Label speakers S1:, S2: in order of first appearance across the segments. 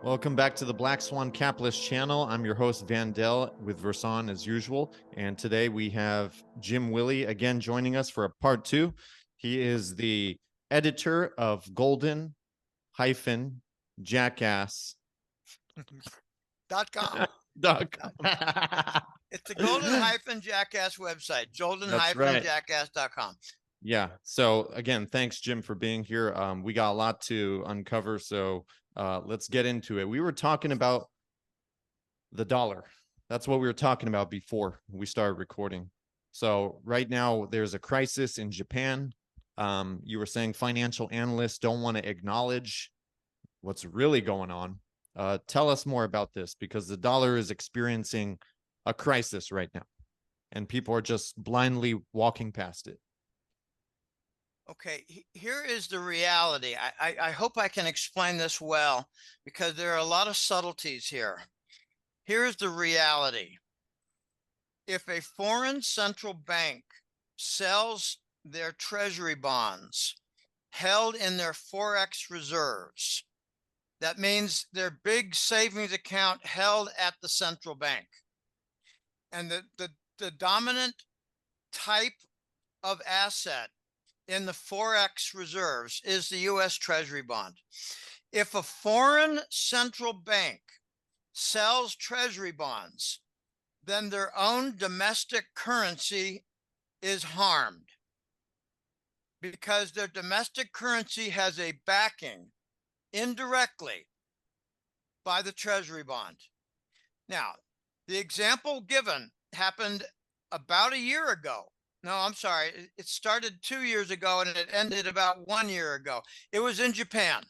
S1: Welcome back to the Black Swan Capitalist channel. I'm your host, Vandel, with Versan as usual. And today we have Jim Willie again joining us for a part two. He is the editor of
S2: .com.
S1: golden-jackass.com.
S2: It's the golden-jackass website,
S1: That's right.
S2: golden-jackass.com.
S1: Yeah. So again, thanks, Jim, for being here. We got a lot to uncover, so let's get into it. We were talking about the dollar. That's what we were talking about before we started recording. So right now there's a crisis in Japan. You were saying financial analysts don't want to acknowledge what's really going on. Tell us more about this, because the dollar is experiencing a crisis right now and people are just blindly walking past it.
S2: Okay, here is the reality. I hope I can explain this well, because there are a lot of subtleties here. Here's the reality. If a foreign central bank sells their treasury bonds held in their Forex reserves, that means their big savings account held at the central bank. And the dominant type of asset in the Forex reserves is the U.S. Treasury bond. If a foreign central bank sells treasury bonds, then their own domestic currency is harmed, because their domestic currency has a backing indirectly by the treasury bond. Now, the example given happened about a year ago. No, I'm sorry. It started 2 years ago and it ended about 1 year ago. It was in Japan.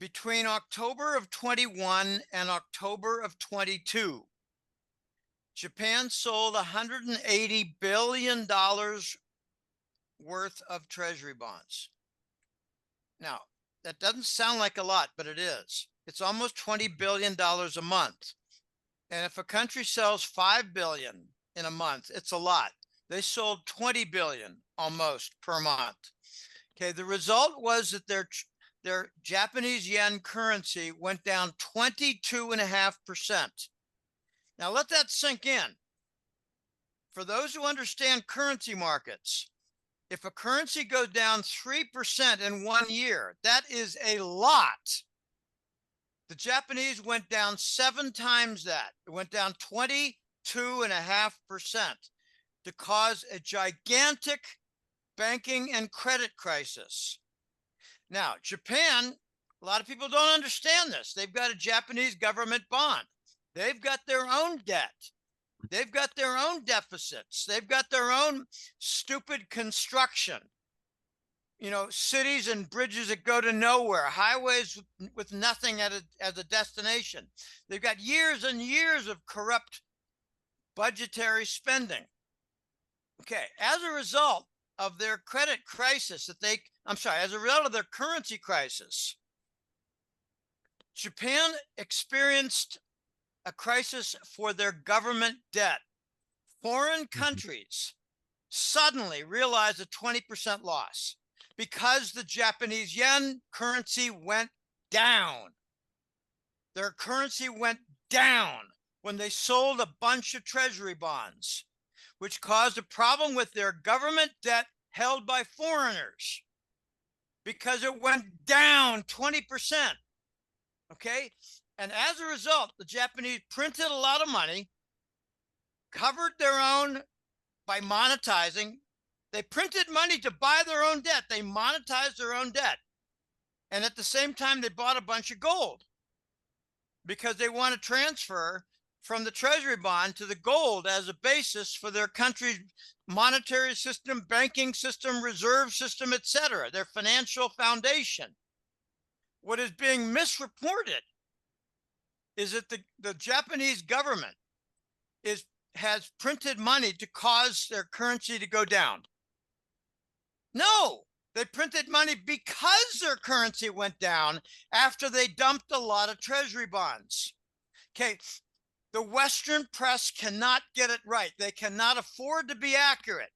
S2: Between October of 21 and October of 22, Japan sold $180 billion worth of treasury bonds. Now, that doesn't sound like a lot, but it is. It's almost $20 billion a month. And if a country sells $5 billion in a month, it's a lot. They sold 20 billion almost per month. Okay, the result was that their Japanese yen currency went down 22.5%. Now let that sink in. For those who understand currency markets, if a currency goes down 3% in 1 year, that is a lot. The Japanese went down 7 times that. It went down 22.5%. to cause a gigantic banking and credit crisis. Now, Japan, a lot of people don't understand this. They've got a Japanese government bond. They've got their own debt. They've got their own deficits. They've got their own stupid construction. You know, cities and bridges that go to nowhere, highways with nothing as a destination. They've got years and years of corrupt budgetary spending. Okay, as a result of their credit crisis as a result of their currency crisis, Japan experienced a crisis for their government debt. Foreign countries suddenly realized a 20% loss because the Japanese yen currency went down. Their currency went down when they sold a bunch of treasury bonds, which caused a problem with their government debt held by foreigners, because it went down 20%. Okay? And as a result, the Japanese printed a lot of money, covered their own by monetizing. They printed money to buy their own debt. They monetized their own debt. And at the same time, they bought a bunch of gold, because they want to transfer from the treasury bond to the gold as a basis for their country's monetary system, banking system, reserve system, etc., their financial foundation. What is being misreported is that the Japanese government has printed money to cause their currency to go down. No, they printed money because their currency went down after they dumped a lot of treasury bonds. Okay, the Western press cannot get it right. They cannot afford to be accurate.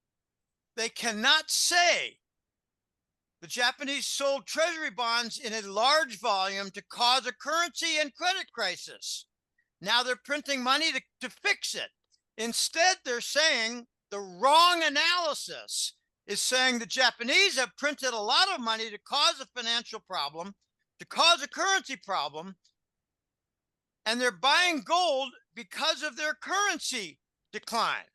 S2: They cannot say The Japanese sold treasury bonds in a large volume to cause a currency and credit crisis. Now they're printing money to fix it. Instead, they're saying the wrong analysis is saying the Japanese have printed a lot of money to cause a financial problem, to cause a currency problem, and they're buying gold because of their currency decline.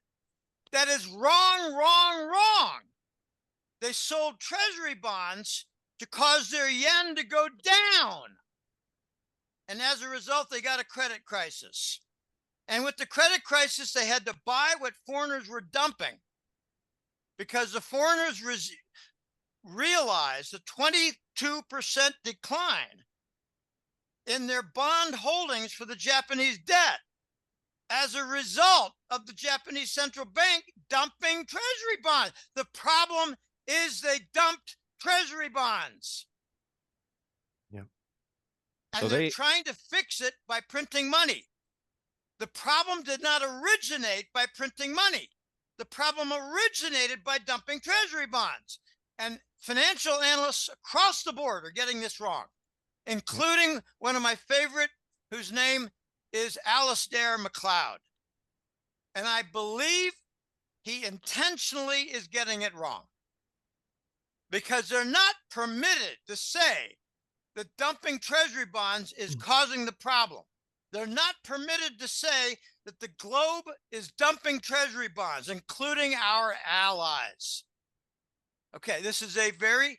S2: That is wrong, wrong, wrong. They sold treasury bonds to cause their yen to go down. And as a result, they got a credit crisis. And with the credit crisis, they had to buy what foreigners were dumping because the foreigners realized the 22% decline in their bond holdings for the Japanese debt as a result of the Japanese central bank dumping treasury bonds. The problem is they dumped treasury bonds.
S1: Yeah.
S2: And they're trying to fix it by printing money. The problem did not originate by printing money. The problem originated by dumping treasury bonds. And financial analysts across the board are getting this wrong, including one of my favorite, whose name is Alasdair MacLeod. And I believe he intentionally is getting it wrong because they're not permitted to say that dumping treasury bonds is causing the problem. They're not permitted to say that the globe is dumping treasury bonds, including our allies. Okay, this is a very,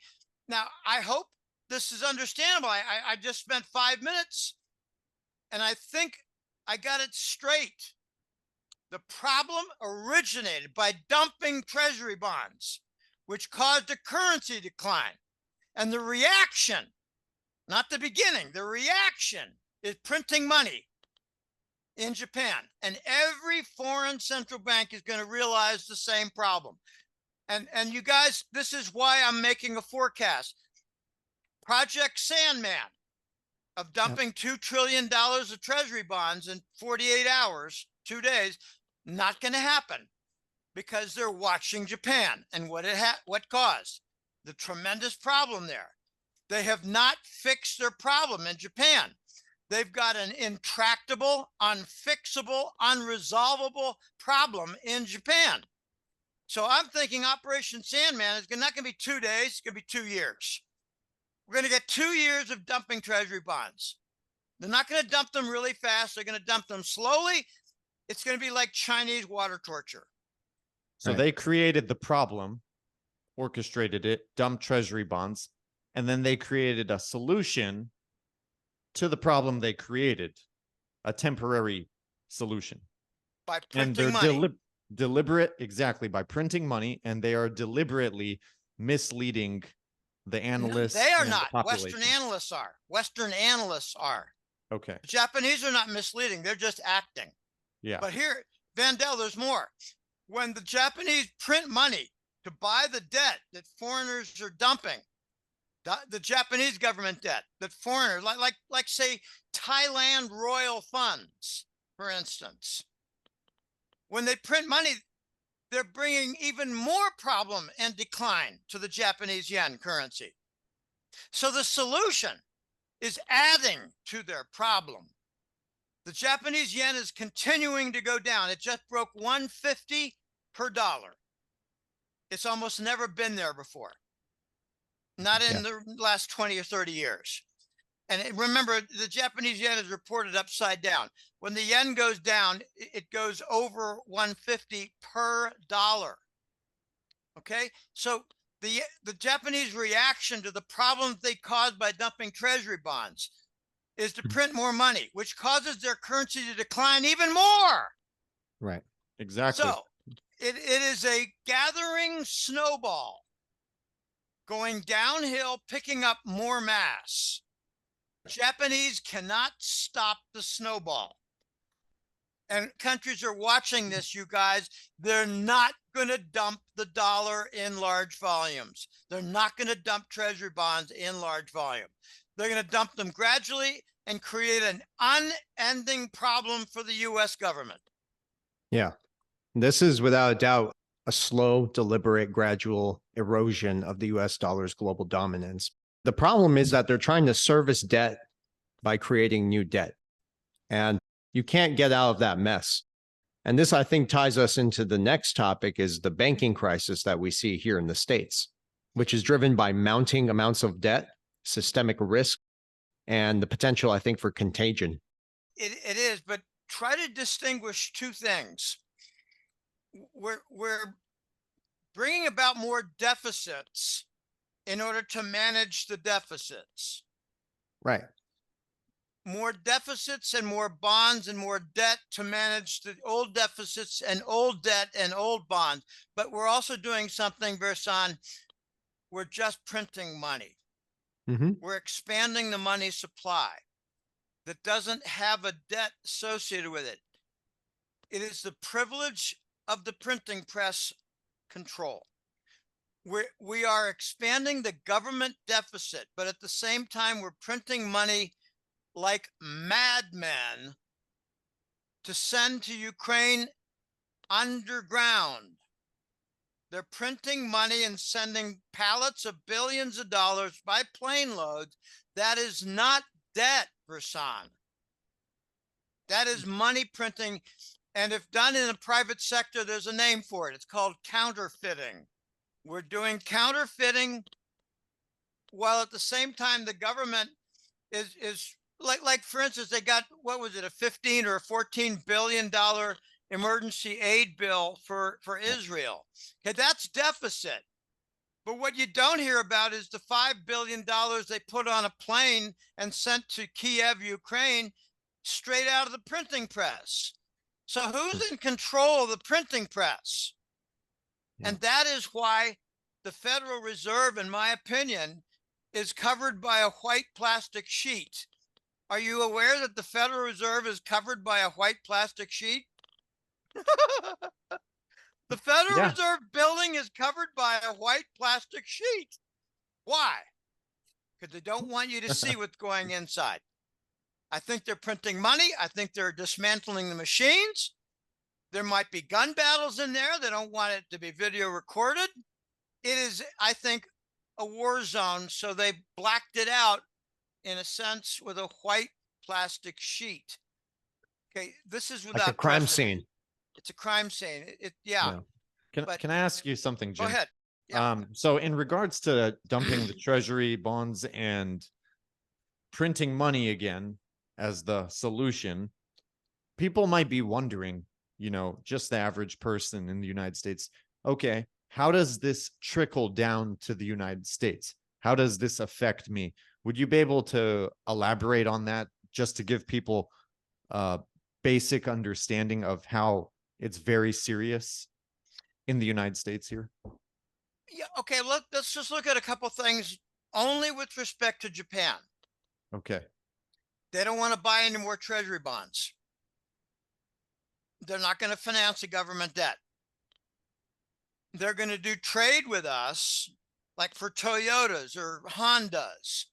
S2: now I hope this is understandable. I just spent 5 minutes and I think I got it straight. The problem originated by dumping treasury bonds, which caused a currency decline. And the reaction, not the beginning, the reaction is printing money in Japan. And every foreign central bank is going to realize the same problem. And you guys, this is why I'm making a forecast. Project Sandman of dumping $2 trillion of treasury bonds in 48 hours, 2 days, not going to happen because they're watching Japan and what caused the tremendous problem there. They have not fixed their problem in Japan. They've got an intractable, unfixable, unresolvable problem in Japan. So I'm thinking Operation Sandman is not going to be 2 days, it's going to be 2 years. We're going to get 2 years of dumping treasury bonds. They're not going to dump them really fast. They're going to dump them slowly. It's going to be like Chinese water torture.
S1: So they created the problem, orchestrated it, dumped treasury bonds, and then they created a solution to the problem they created, a temporary solution.
S2: By printing money.
S1: Deliberate, exactly, by printing money, and they are deliberately misleading the analysts.
S2: They are not. Western analysts are. Western analysts are.
S1: Okay.
S2: The Japanese are not misleading. They're just acting.
S1: Yeah.
S2: But here, Vandell, there's more. When the Japanese print money to buy the debt that foreigners are dumping, the Japanese government debt that foreigners, like say Thailand royal funds, for instance, when they print money, they're bringing even more problem and decline to the Japanese yen currency. So the solution is adding to their problem. The Japanese yen is continuing to go down. It just broke 150 per dollar. It's almost never been there before. Not in the last 20 or 30 years. And remember, the Japanese yen is reported upside down. When the yen goes down, it goes over 150 per dollar. Okay, so the Japanese reaction to the problems they caused by dumping treasury bonds is to print more money, which causes their currency to decline even more.
S1: Right, exactly.
S2: So it is a gathering snowball going downhill, picking up more mass. Japanese cannot stop the snowball. And countries are watching this, you guys. They're not going to dump the dollar in large volumes. They're not going to dump treasury bonds in large volume. They're going to dump them gradually and create an unending problem for the U.S. government.
S3: Yeah, this is without a doubt a slow, deliberate, gradual erosion of the US dollar's global dominance. The problem is that they're trying to service debt by creating new debt. And you can't get out of that mess. And this, I think, ties us into the next topic, is the banking crisis that we see here in the States, which is driven by mounting amounts of debt, systemic risk, and the potential, I think, for contagion.
S2: It is, but try to distinguish two things. We're bringing about more deficits in order to manage the deficits.
S3: Right.
S2: More deficits and more bonds and more debt to manage the old deficits and old debt and old bonds. But we're also doing something, Versan. We're just printing money. We're expanding the money supply that doesn't have a debt associated with it. It is the privilege of the printing press control. We are expanding the government deficit, but at the same time, we're printing money like madmen to send to Ukraine underground. They're printing money and sending pallets of billions of dollars by plane loads. That is not debt, Versan. That is money printing. And if done in the private sector, there's a name for it. It's called counterfeiting. We're doing counterfeiting while at the same time the government is like for instance, they got, what was it, a 15 or a $14 billion emergency aid bill for Israel. Okay, that's deficit. But what you don't hear about is the $5 billion they put on a plane and sent to Kiev, Ukraine, straight out of the printing press. So who's in control of the printing press? Yeah. And that is why the Federal Reserve, in my opinion, is covered by a white plastic sheet. Are you aware that the Federal Reserve is covered by a white plastic sheet? The Federal Reserve building is covered by a white plastic sheet. Why? Because they don't want you to see what's going inside. I think they're printing money. I think they're dismantling the machines. There might be gun battles in there. They don't want it to be video recorded. It is, I think, a war zone. So they blacked it out in a sense with a white plastic sheet. Okay, this is without
S3: like a crime
S2: precedent.
S3: scene.
S2: It's a crime scene. Yeah.
S1: Can I ask you something, Jim?
S2: Go ahead. Yeah.
S1: So in regards to dumping the treasury bonds and printing money again as the solution, people might be wondering, you know, just the average person in the United States, okay, how does this trickle down to the United States? How does this affect me? Would you be able to elaborate on that just to give people a basic understanding of how it's very serious in the United States here?
S2: Yeah. Okay. Let's just look at a couple things only with respect to Japan.
S1: Okay.
S2: They don't want to buy any more treasury bonds. They're not going to finance the government debt. They're going to do trade with us, like for Toyotas or Hondas,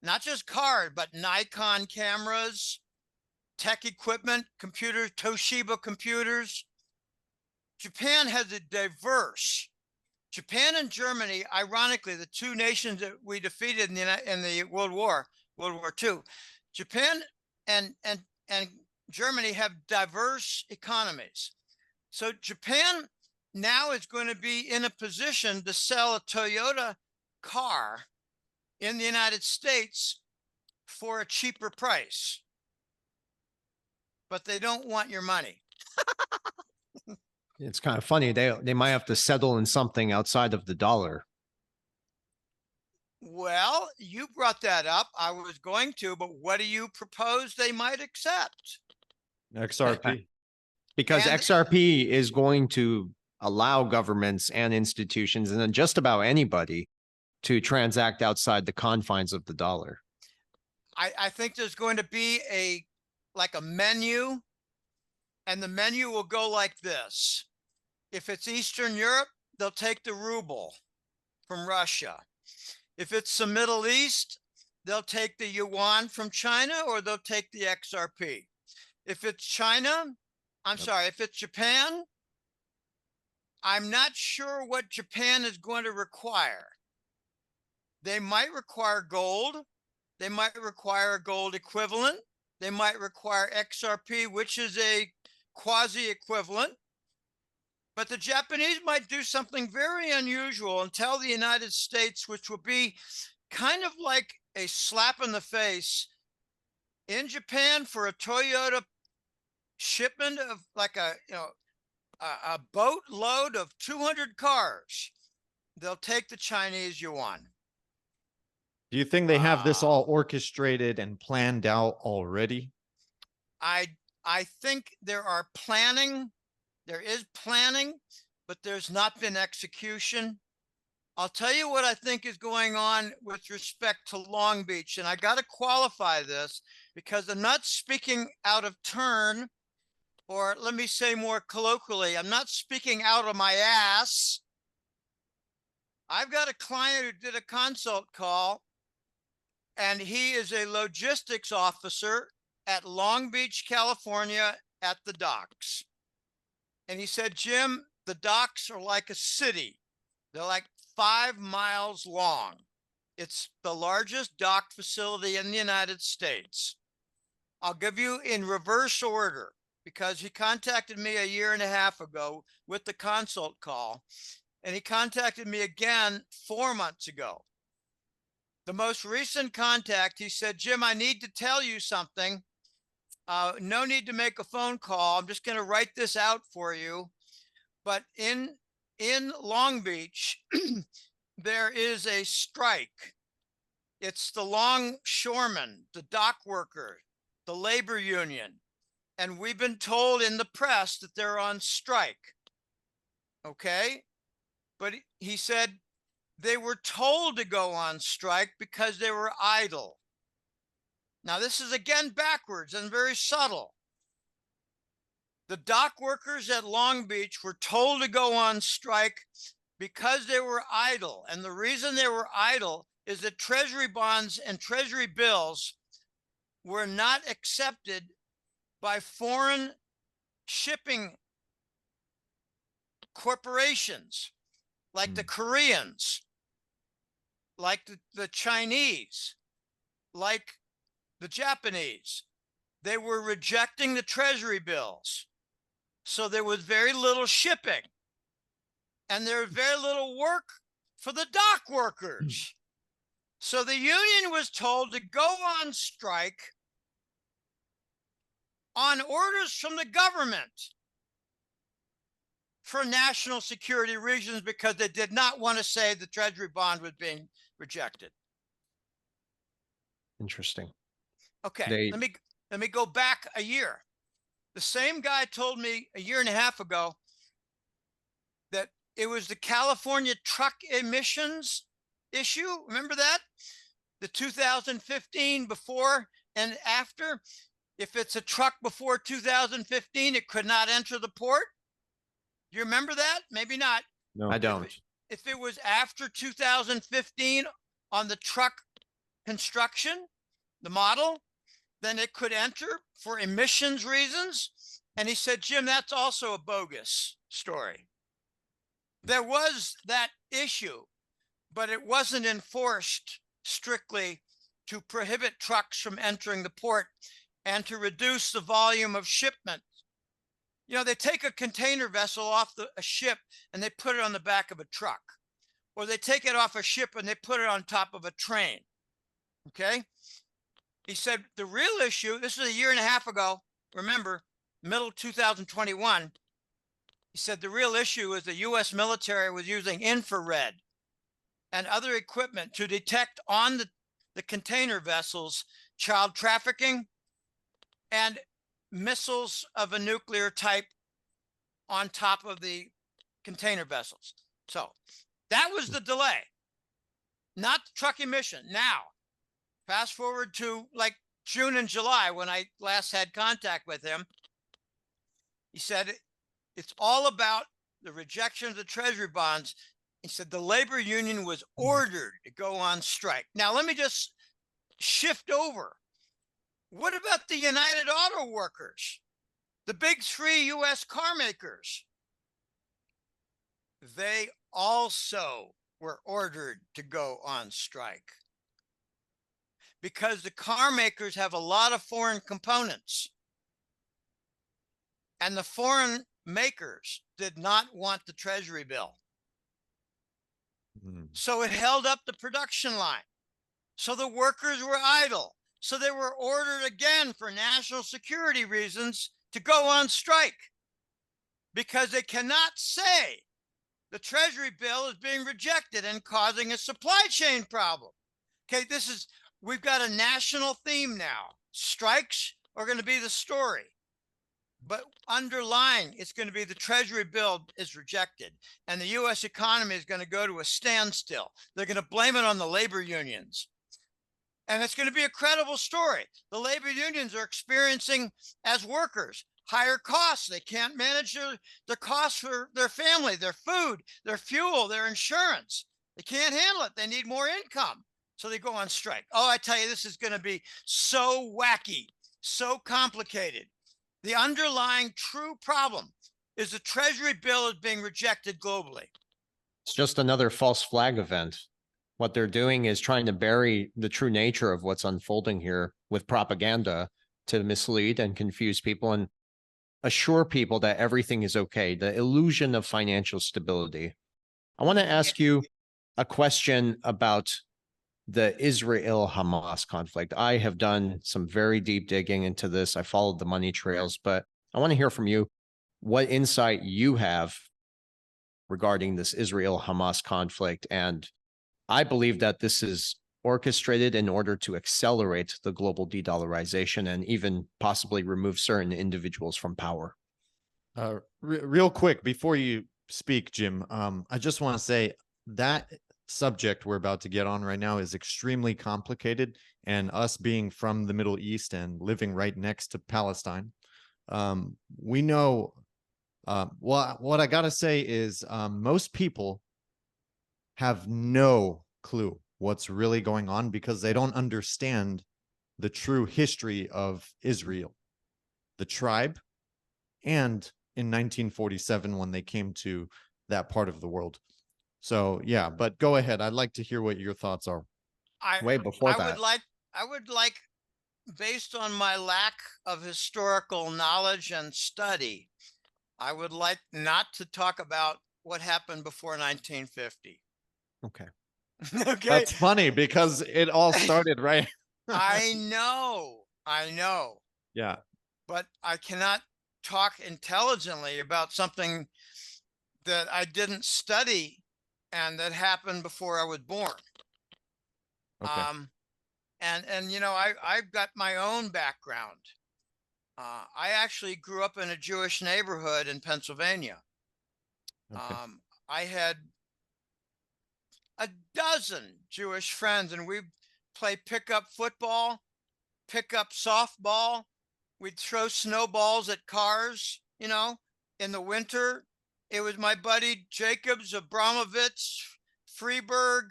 S2: not just cars, but Nikon cameras, tech equipment, computers, Toshiba computers. Japan has a diverse. Japan and Germany, ironically, the two nations that we defeated in the World War II, Japan and Germany have diverse economies. So Japan now is going to be in a position to sell a Toyota car in the United States for a cheaper price. But they don't want your money.
S3: It's kind of funny. They might have to settle in something outside of the dollar.
S2: Well, you brought that up. I was going to, but what do you propose they might accept?
S1: XRP.
S3: Because XRP is going to allow governments and institutions and then just about anybody to transact outside the confines of the dollar.
S2: I think there's going to be a menu, and the menu will go like this. If it's Eastern Europe, they'll take the ruble from Russia. If it's the Middle East, they'll take the yuan from China, or they'll take the XRP. If it's China, if it's Japan, I'm not sure what Japan is going to require. They might require gold. They might require a gold equivalent. They might require XRP, which is a quasi equivalent. But the Japanese might do something very unusual and tell the United States, which will be kind of like a slap in the face. In Japan, for a Toyota shipment of like a boatload of 200 cars, they'll take the Chinese yuan.
S1: Do you think they have this all orchestrated and planned out already?
S2: I think there is planning, but there's not been execution. I'll tell you what I think is going on with respect to Long Beach, and I got to qualify this because I'm not speaking out of turn, or let me say more colloquially, I'm not speaking out of my ass. I've got a client who did a consult call, and he is a logistics officer at Long Beach, California, at the docks. And he said, Jim, the docks are like a city. They're like 5 miles long. It's the largest dock facility in the United States. I'll give you in reverse order because he contacted me a year and a half ago with the consult call, and he contacted me again 4 months ago. The most recent contact, he said, Jim, I need to tell you something. No need to make a phone call. I'm just going to write this out for you. But in Long Beach, there is a strike. It's the longshoremen, the dock workers, the labor union. And we've been told in the press that they're on strike. Okay? But he said they were told to go on strike because they were idle. Now, this is again backwards and very subtle. The dock workers at Long Beach were told to go on strike because they were idle. And the reason they were idle is that treasury bonds and treasury bills were not accepted by foreign shipping corporations like the Koreans, like the Chinese, like the Japanese. They were rejecting the treasury bills. So there was very little shipping, and there was very little work for the dock workers. So the union was told to go on strike on orders from the government for national security reasons because they did not want to say the treasury bond was being rejected.
S3: Interesting.
S2: Okay, let me go back a year. The same guy told me a year and a half ago that it was the California truck emissions issue. Remember that? The 2015 before and after. If it's a truck before 2015, it could not enter the port. Do you remember that? Maybe not.
S3: No, I don't.
S2: If it was after 2015 on the truck construction, the model, then it could enter for emissions reasons. And he said, Jim, that's also a bogus story. There was that issue, but it wasn't enforced strictly to prohibit trucks from entering the port and to reduce the volume of shipment. You know, they take a container vessel off a ship and they put it on the back of a truck, or they take it off a ship and they put it on top of a train. Okay. He said the real issue, this was a year and a half ago, remember, middle 2021. He said the real issue is the US military was using infrared and other equipment to detect on the container vessels child trafficking and missiles of a nuclear type on top of the container vessels. So that was the delay, not the truck emission. Now, fast forward to like June and July when I last had contact with him. He said it's all about the rejection of the treasury bonds. He said the labor union was ordered to go on strike. Now, let me just shift over. What about the United Auto Workers, the big three U.S. car makers? they also were ordered to go on strike because the car makers have a lot of foreign components. And the foreign makers did not want the Treasury bill. So it held up the production line. So the workers were idle. So they were ordered again for national security reasons to go on strike because they cannot say the Treasury bill is being rejected and causing a supply chain problem. Okay, we've got a national theme now. Strikes are going to be the story. But underlying, it's going to be the Treasury bill is rejected and the U.S. economy is going to go to a standstill. They're going to blame it on the labor unions. And it's going to be a credible story. The labor unions are experiencing, as workers, higher costs. They can't manage the costs for their family, their food, their fuel, their insurance. They can't handle it. They need more income. So they go on strike. Oh, I tell you, this is going to be so wacky, so complicated. The underlying true problem is the Treasury bill is being rejected globally.
S3: It's just another false flag event. What they're doing is trying to bury the true nature of what's unfolding here with propaganda to mislead and confuse people and assure people that everything is okay. The illusion of financial stability. I want to ask you a question about the Israel-Hamas conflict. I have done some very deep digging into this. I followed the money trails, but I want to hear from you what insight you have regarding this Israel-Hamas conflict. And I believe that this is orchestrated in order to accelerate the global de-dollarization and even possibly remove certain individuals from power.
S1: Real quick, before you speak, Jim, I just want to say that subject we're about to get on right now is extremely complicated, and us being from the Middle East and living right next to Palestine, we know what I gotta say is most people have no clue what's really going on because they don't understand the true history of Israel, the tribe, and in 1947 when they came to that part of the world. So yeah, but go ahead. I'd like to hear what your thoughts are.
S3: Way before
S2: I
S3: that.
S2: would like, based on my lack of historical knowledge and study, I would like not to talk about what happened before 1950.
S3: Okay.
S2: Okay.
S1: That's funny because it all started right.
S2: I know.
S1: Yeah.
S2: But I cannot talk intelligently about something that I didn't study and that happened before I was born.
S1: Okay.
S2: And you know, I've got my own background. I actually grew up in a Jewish neighborhood in Pennsylvania.
S1: Okay.
S2: I had a dozen Jewish friends, and we play pickup football, pickup softball. We'd throw snowballs at cars, you know, in the winter. It was my buddy Jacobs, Abramovich, Freeberg,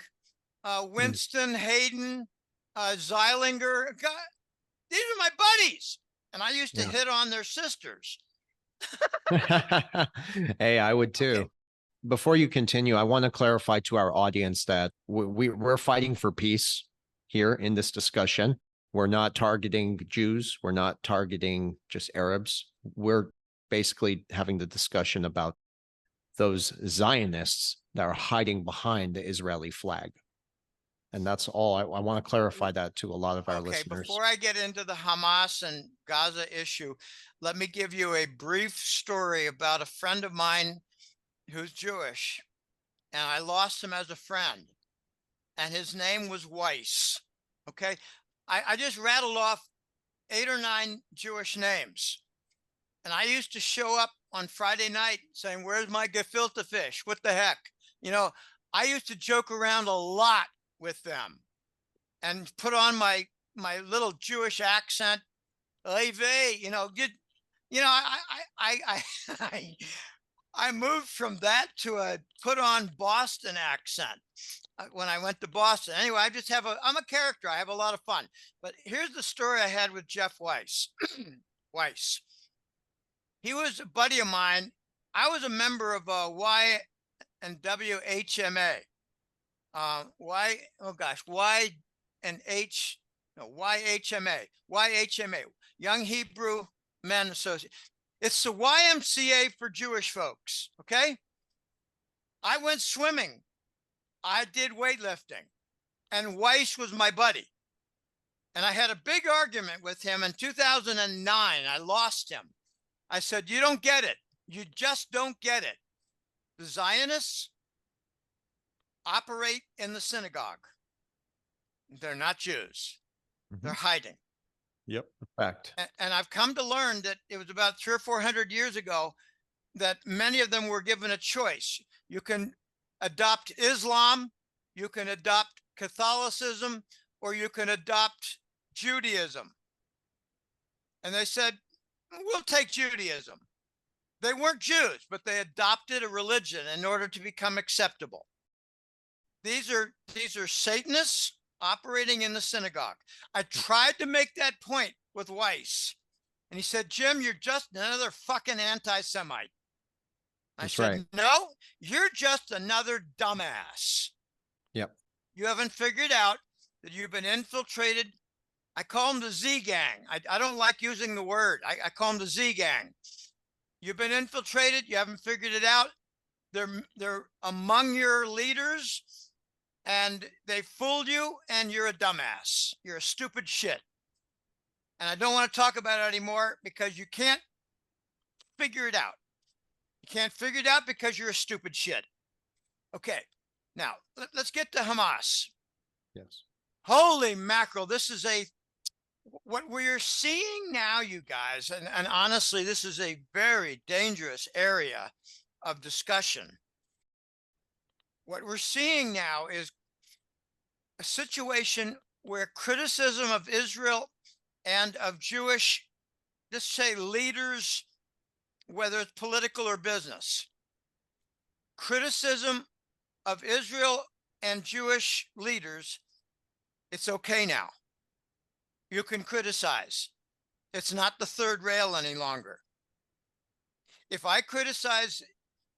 S2: Winston, Hayden, Zeilinger. God, these are my buddies. And I used to hit on their sisters.
S3: Hey, I would too.
S2: Okay.
S3: Before you continue, I want to clarify to our audience that we're fighting for peace here in this discussion. We're not targeting Jews. We're not targeting just Arabs. We're basically having the discussion about those Zionists that are hiding behind the Israeli flag. And that's all. I want to clarify that to a lot of our listeners.
S2: Before I get into the Hamas and Gaza issue, let me give you a brief story about a friend of mine who's Jewish, and I lost him as a friend, and his name was Weiss. Okay. I just rattled off 8 or 9 Jewish names. And I used to show up on Friday night saying, "Where's my gefilte fish? What the heck?" You know, I used to joke around a lot with them and put on my little Jewish accent. Levi, you know, I moved from that to a put on Boston accent when I went to Boston. Anyway, I'm a character. I have a lot of fun. But here's the story I had with Jeff Weiss. He was a buddy of mine. I was a member of and WHMA. Why? Oh gosh, why and H? No, YHMA. YHMA. Young Hebrew Men Association. It's the YMCA for Jewish folks. Okay. I went swimming. I did weightlifting, and Weiss was my buddy. And I had a big argument with him in 2009. I lost him. I said, you don't get it. You just don't get it. The Zionists operate in the synagogue. They're not Jews. They're hiding.
S1: Yep.
S3: Fact.
S2: And I've come to learn that it was about 300 or 400 years ago that many of them were given a choice. You can adopt Islam, you can adopt Catholicism, or you can adopt Judaism. And they said, we'll take Judaism. They weren't Jews, but they adopted a religion in order to become acceptable. These are Satanists operating in the synagogue. I tried to make that point with Weiss, and he said, Jim, you're just another fucking anti-Semite. I said,
S3: right.
S2: no, you're just another dumbass.
S3: Yep.
S2: You haven't figured out that you've been infiltrated. I call them the Z gang. I don't like using the word. I call them the Z gang. You've been infiltrated. You haven't figured it out. They're among your leaders, and they fooled you, and you're a dumbass. You're a stupid shit. And I don't want to talk about it anymore because you can't figure it out. You can't figure it out because you're a stupid shit. Okay, now let's get to Hamas.
S3: Yes.
S2: Holy mackerel, this is what we're seeing now, you guys, and honestly, this is a very dangerous area of discussion. What we're seeing now is a situation where criticism of Israel and of Jewish, just say leaders, whether it's political or business, criticism of Israel and Jewish leaders, it's okay now. You can criticize. It's not the third rail any longer. If I criticize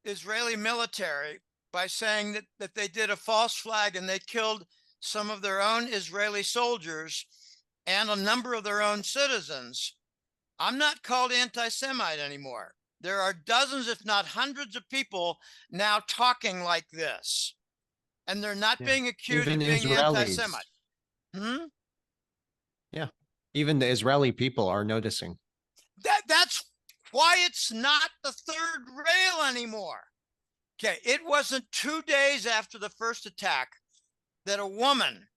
S2: Israeli military by saying that they did a false flag and they killed some of their own Israeli soldiers and a number of their own citizens, I'm not called anti-Semite anymore. There are dozens, if not hundreds of people now talking like this, and they're not being accused
S3: Even
S2: of being
S3: Israelis.
S2: anti-Semite.
S3: Yeah. Even the Israeli people are noticing.
S2: That's why it's not the third rail anymore. Okay, it wasn't 2 days after the first attack that a woman,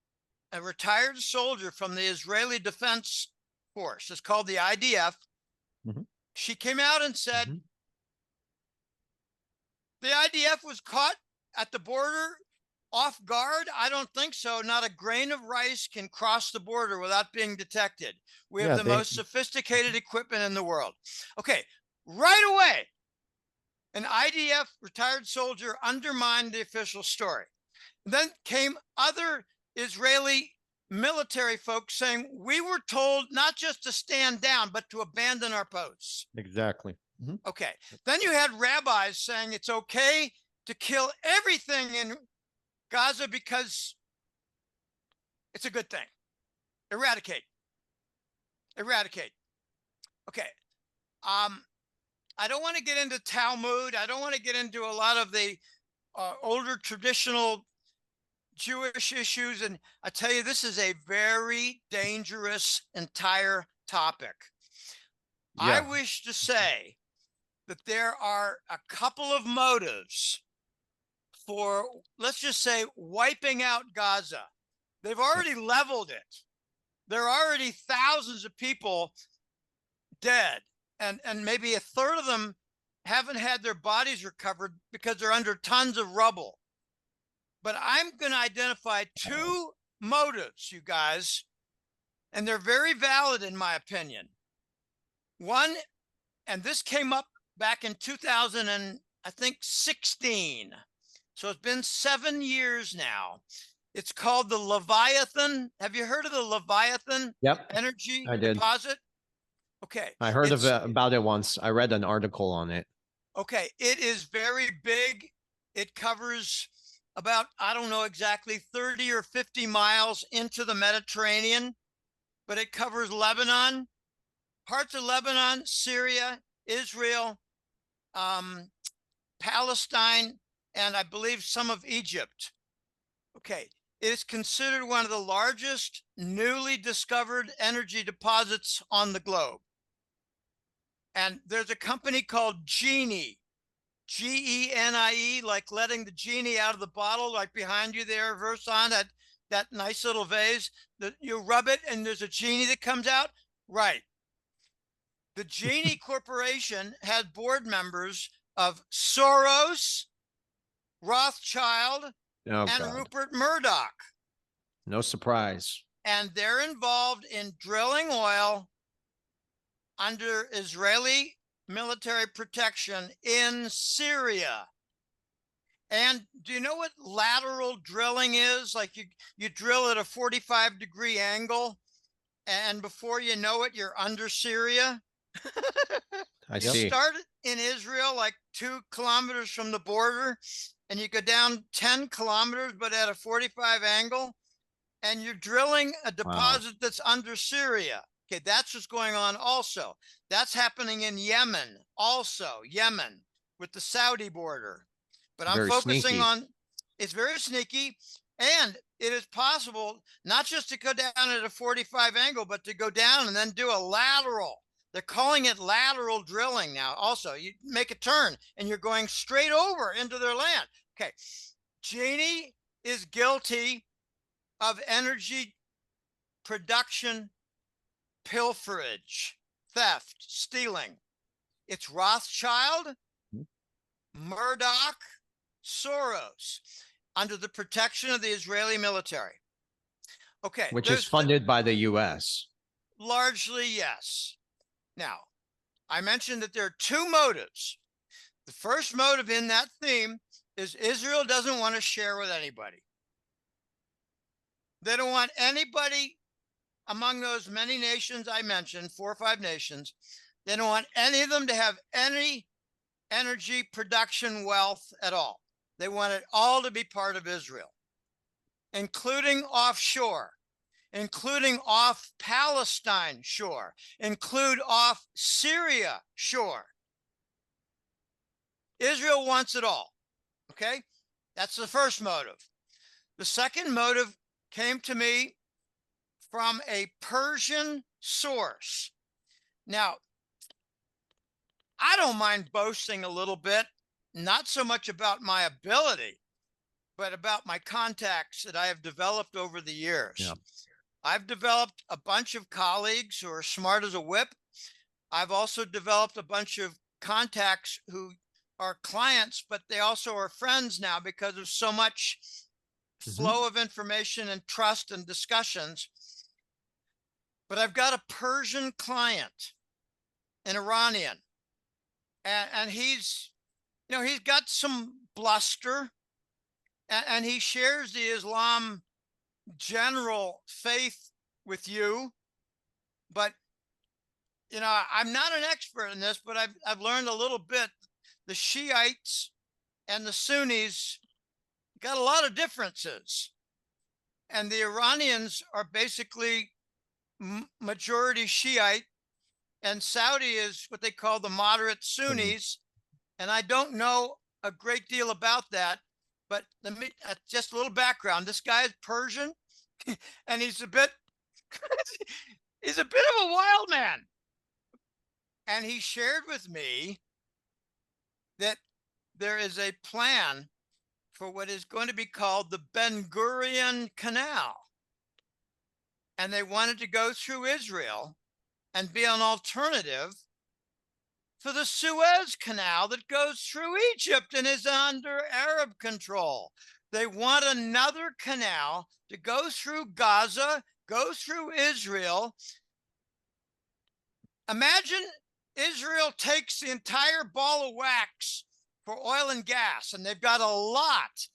S2: a retired soldier from the Israeli Defense Force, it's called the IDF, she came out and said, the IDF was caught at the border off guard? I don't think so. Not a grain of rice can cross the border without being detected. We have the most sophisticated equipment in the world. Okay, right away, an IDF retired soldier undermined the official story. Then came other Israeli military folks saying, we were told not just to stand down, but to abandon our posts.
S1: Exactly.
S2: Okay. Then you had rabbis saying it's okay to kill everything in Gaza because it's a good thing. Eradicate. Okay. I don't want to get into Talmud. I don't want to get into a lot of the older traditional Jewish issues. And I tell you, this is a very dangerous entire topic. I wish to say that there are a couple of motives for, let's just say, wiping out Gaza. They've already leveled it. There are already thousands of people dead, and maybe a third of them haven't had their bodies recovered because they're under tons of rubble. But I'm going to identify two motives, you guys, and they're very valid in my opinion. One, and this came up back in 2016. So it's been 7 years now. It's called the Leviathan. Have you heard of the Leviathan energy deposit? Okay.
S3: I heard about it once. I read an article on it.
S2: Okay. It is very big It covers about, I don't know exactly, 30 or 50 miles into the Mediterranean, but it covers Lebanon, parts of Lebanon, Syria, Israel, Palestine, and I believe some of Egypt. Okay, it is considered one of the largest newly discovered energy deposits on the globe. And there's a company called Genie, Genie, like letting the genie out of the bottle, like behind you there, Versan, that nice little vase that you rub it and there's a genie that comes out. Right. The Genie Corporation had board members of Soros, Rothschild,
S3: Oh,
S2: and
S3: God.
S2: Rupert Murdoch.
S3: No surprise.
S2: And they're involved in drilling oil under Israeli military protection in Syria. And do you know what lateral drilling is? Like you drill at a 45-degree angle, and before you know it, you're under Syria.
S3: I
S2: You
S3: see.
S2: start in Israel, like 2 kilometers from the border, and you go down 10 kilometers, but at a 45 angle, and you're drilling a deposit that's under Syria. Okay, that's what's going on also. That's happening in Yemen, also, Yemen, with the Saudi border. But I'm
S3: Very
S2: focusing
S3: sneaky.
S2: on, it's very sneaky, and it is possible not just to go down at a 45 angle, but to go down and then do a lateral. They're calling it lateral drilling now. Also, you make a turn and you're going straight over into their land. Okay, Genie is guilty of energy production pilferage, theft, stealing. It's Rothschild, Murdoch, Soros, under the protection of the Israeli military. Okay.
S3: Which is funded by the U.S.
S2: Largely, yes. Now, I mentioned that there are 2 motives. The first motive in that theme is Israel doesn't want to share with anybody. They don't want anybody among those many nations I mentioned, 4 or 5 nations. They don't want any of them to have any energy production wealth at all. They want it all to be part of Israel, including offshore, including off Palestine shore, include off Syria shore. Israel wants it all. Okay, that's the first motive. The second motive came to me from a Persian source. Now, I don't mind boasting a little bit, not so much about my ability, but about my contacts that I have developed over the years.
S3: Yeah.
S2: I've developed a bunch of colleagues who are smart as a whip. I've also developed a bunch of contacts who are clients, but they also are friends now because of so much flow of information and trust and discussions. But I've got a Persian client, an Iranian, and he's, you know, he's got some bluster, and he shares the Islam general faith with you. But, you know, I'm not an expert in this, but I've learned a little bit. The Shiites and the Sunnis got a lot of differences. And the Iranians are basically majority Shiite, and Saudi is what they call the moderate Sunnis. And I don't know a great deal about that, but let me just a little background. This guy is Persian, and he's a bit he's a bit of a wild man. And he shared with me that there is a plan for what is going to be called the Ben Gurion Canal. And they wanted to go through Israel and be an alternative for the Suez Canal that goes through Egypt and is under Arab control. They want another canal to go through Gaza, go through Israel. Imagine Israel takes the entire ball of wax for oil and gas, and they've got a lot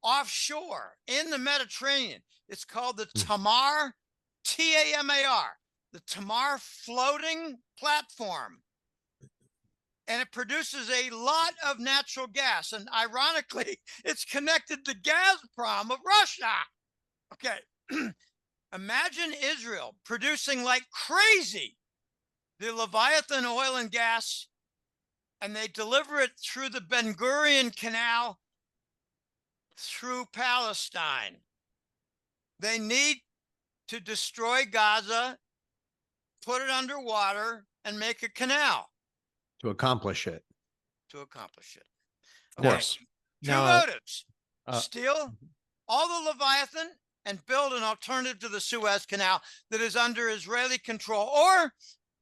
S2: offshore in the Mediterranean. It's called the Tamar, Tamar, the Tamar floating platform. and it produces a lot of natural gas. And ironically, it's connected to Gazprom of Russia. Okay. Imagine Israel producing like crazy the Leviathan oil and gas, and they deliver it through the Ben Gurion Canal through Palestine. They need to destroy Gaza, put it underwater, and make a canal
S3: To accomplish it.
S2: to accomplish it.
S3: Of course.
S2: Two
S1: Now,
S2: motives: steal all the Leviathan and build an alternative to the Suez Canal that is under Israeli control or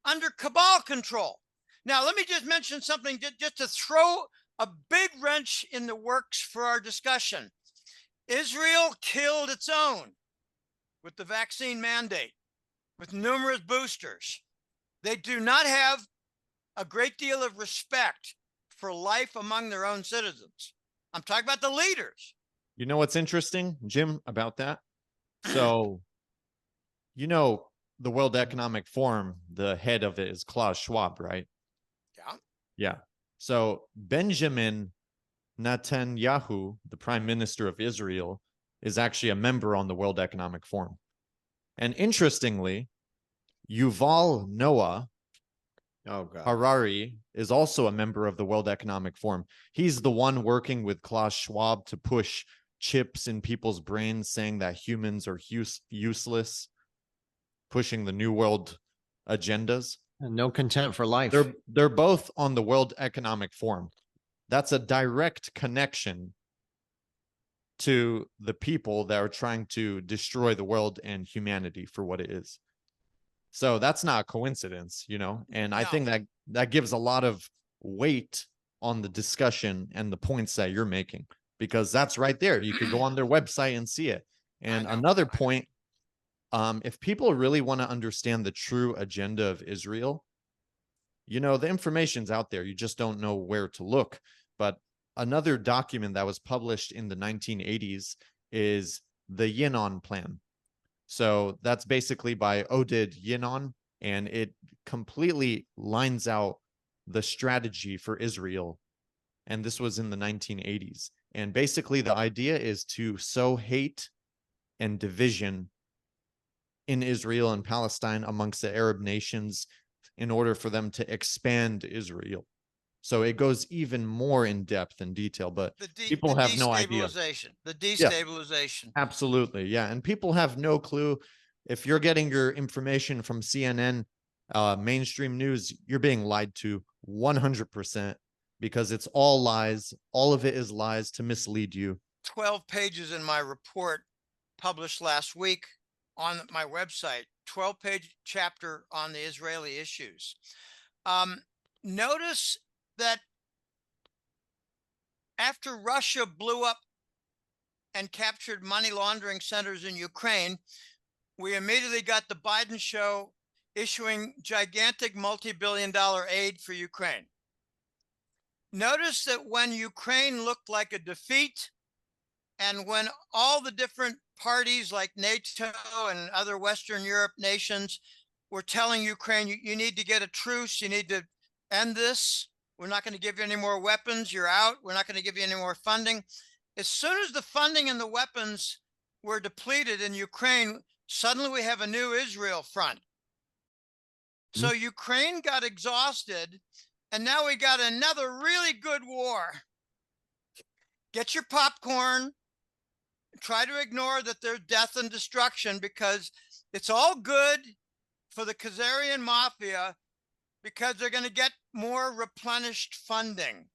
S2: under Cabal control. Now, let me just mention something just to throw a big wrench in the works for our discussion. Israel killed its own with the vaccine mandate, with numerous boosters. They do not have a great deal of respect for life among their own citizens. I'm talking about the leaders.
S1: you know what's interesting, Jim, about that? So, you know, the World Economic Forum, the head of it is Klaus Schwab, right?
S2: Yeah.
S1: Yeah. So Benjamin Netanyahu, the prime minister of Israel, is actually a member on the World Economic Forum. And interestingly, Yuval Noah Harari is also a member of the World Economic Forum. He's the one working with Klaus Schwab to push chips in people's brains, saying that humans are useless, pushing the New World agendas.
S3: And no content for life.
S1: They're both on the World Economic Forum. That's a direct connection to the people that are trying to destroy the world and humanity for what it is. So that's not a coincidence, you know, and I think that gives a lot of weight on the discussion and the points that you're making, because that's right there. You could go on their website and see it. And another point, if people really want to understand the true agenda of Israel, you know, the information's out there. You just don't know where to look. But another document that was published in the 1980s is the Yinon Plan. So that's basically by Oded Yinon, and it completely lines out the strategy for Israel. And this was in the 1980s. And basically the idea is to sow hate and division in Israel and Palestine amongst the Arab nations in order for them to expand Israel. So it goes even more in depth and detail, but people have no idea.
S2: The destabilization.
S1: Yeah, absolutely. Yeah. And people have no clue. If you're getting your information from CNN, mainstream news, you're being lied to 100% because it's all lies. All of it is lies to mislead you.
S2: 12 pages in my report published last week on my website, 12-page chapter on the Israeli issues. Notice that after Russia blew up and captured money laundering centers in Ukraine, we immediately got the Biden show issuing gigantic multi-billion-dollar aid for Ukraine. Notice that when Ukraine looked like a defeat, and when all the different parties like NATO and other Western Europe nations were telling Ukraine, you need to get a truce, you need to end this, we're not going to give you any more weapons, you're out, we're not going to give you any more funding. As soon as the funding and the weapons were depleted in Ukraine, suddenly we have a new Israel front. So Ukraine got exhausted, and now we got another really good war. Get your popcorn. Try to ignore that there's death and destruction, because it's all good for the Khazarian mafia, because they're going to get more replenished funding.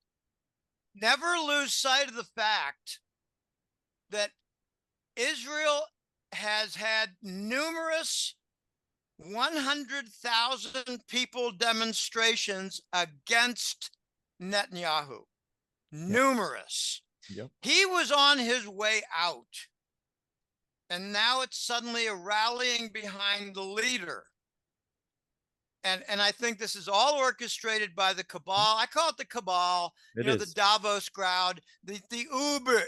S2: Never lose sight of the fact that Israel has had numerous 100,000 people demonstrations against Netanyahu. Numerous.
S1: Yep.
S2: He was on his way out, and now it's suddenly a rallying behind the leader. And I think this is all orchestrated by the Cabal. I call it the Cabal, the Davos crowd, the Uber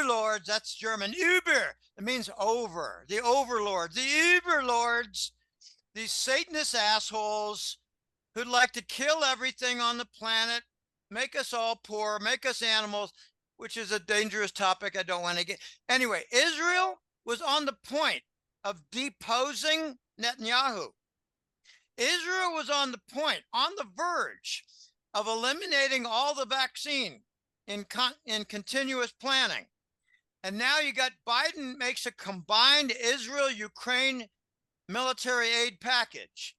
S2: lords. That's German. Uber. It means over. The overlords, the Uber lords, these Satanist assholes who'd like to kill everything on the planet, make us all poor, make us animals, which is a dangerous topic I don't want to get. Anyway, Israel was on the point of deposing Netanyahu. Israel was on the point, on the verge of eliminating all the vaccine in continuous planning. And now you got Biden makes a combined Israel-Ukraine military aid package.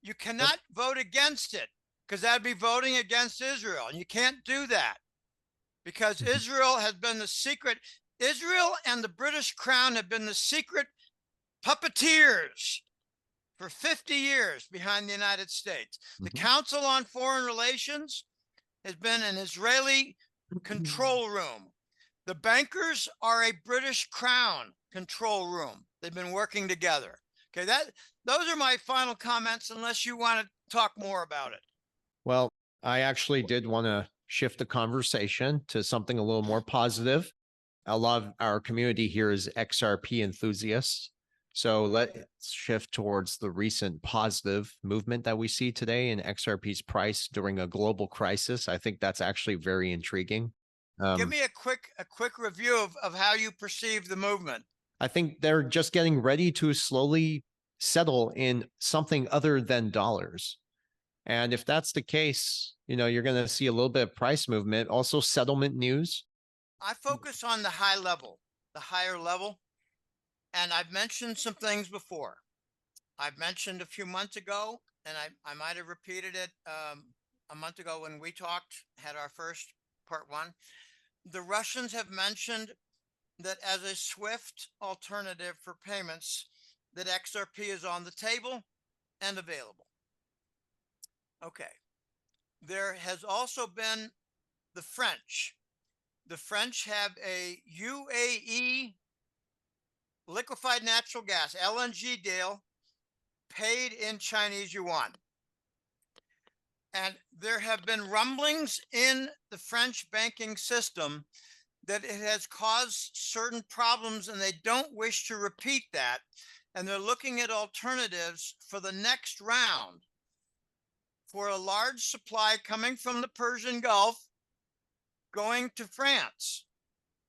S2: You cannot vote against it because that'd be voting against Israel. And you can't do that because Israel has been the secret. Israel and the British Crown have been the secret puppeteers for 50 years behind the United States. The Council on Foreign Relations has been an Israeli control room. The bankers are a British Crown control room. They've been working together. Okay, those are my final comments, unless you want to talk more about it.
S3: Well, I actually did want to shift the conversation to something a little more positive. A lot of our community here is XRP enthusiasts. So let's shift towards the recent positive movement that we see today in XRP's price during a global crisis. I think that's actually very intriguing.
S2: Give me a quick review of how you perceive the movement.
S3: I think they're just getting ready to slowly settle in something other than dollars. And if that's the case, you're going to see a little bit of price movement, also settlement news.
S2: I focus on the high level, the higher level. And I've mentioned some things before. I've mentioned a few months ago, and I might have repeated it a month ago when we had our first part one. The Russians have mentioned that as a swift alternative for payments, that XRP is on the table and available. Okay. There has also been the French. The French have a UAE liquefied natural gas, LNG deal, paid in Chinese yuan. And there have been rumblings in the French banking system that it has caused certain problems, and they don't wish to repeat that. And they're looking at alternatives for the next round for a large supply coming from the Persian Gulf going to France.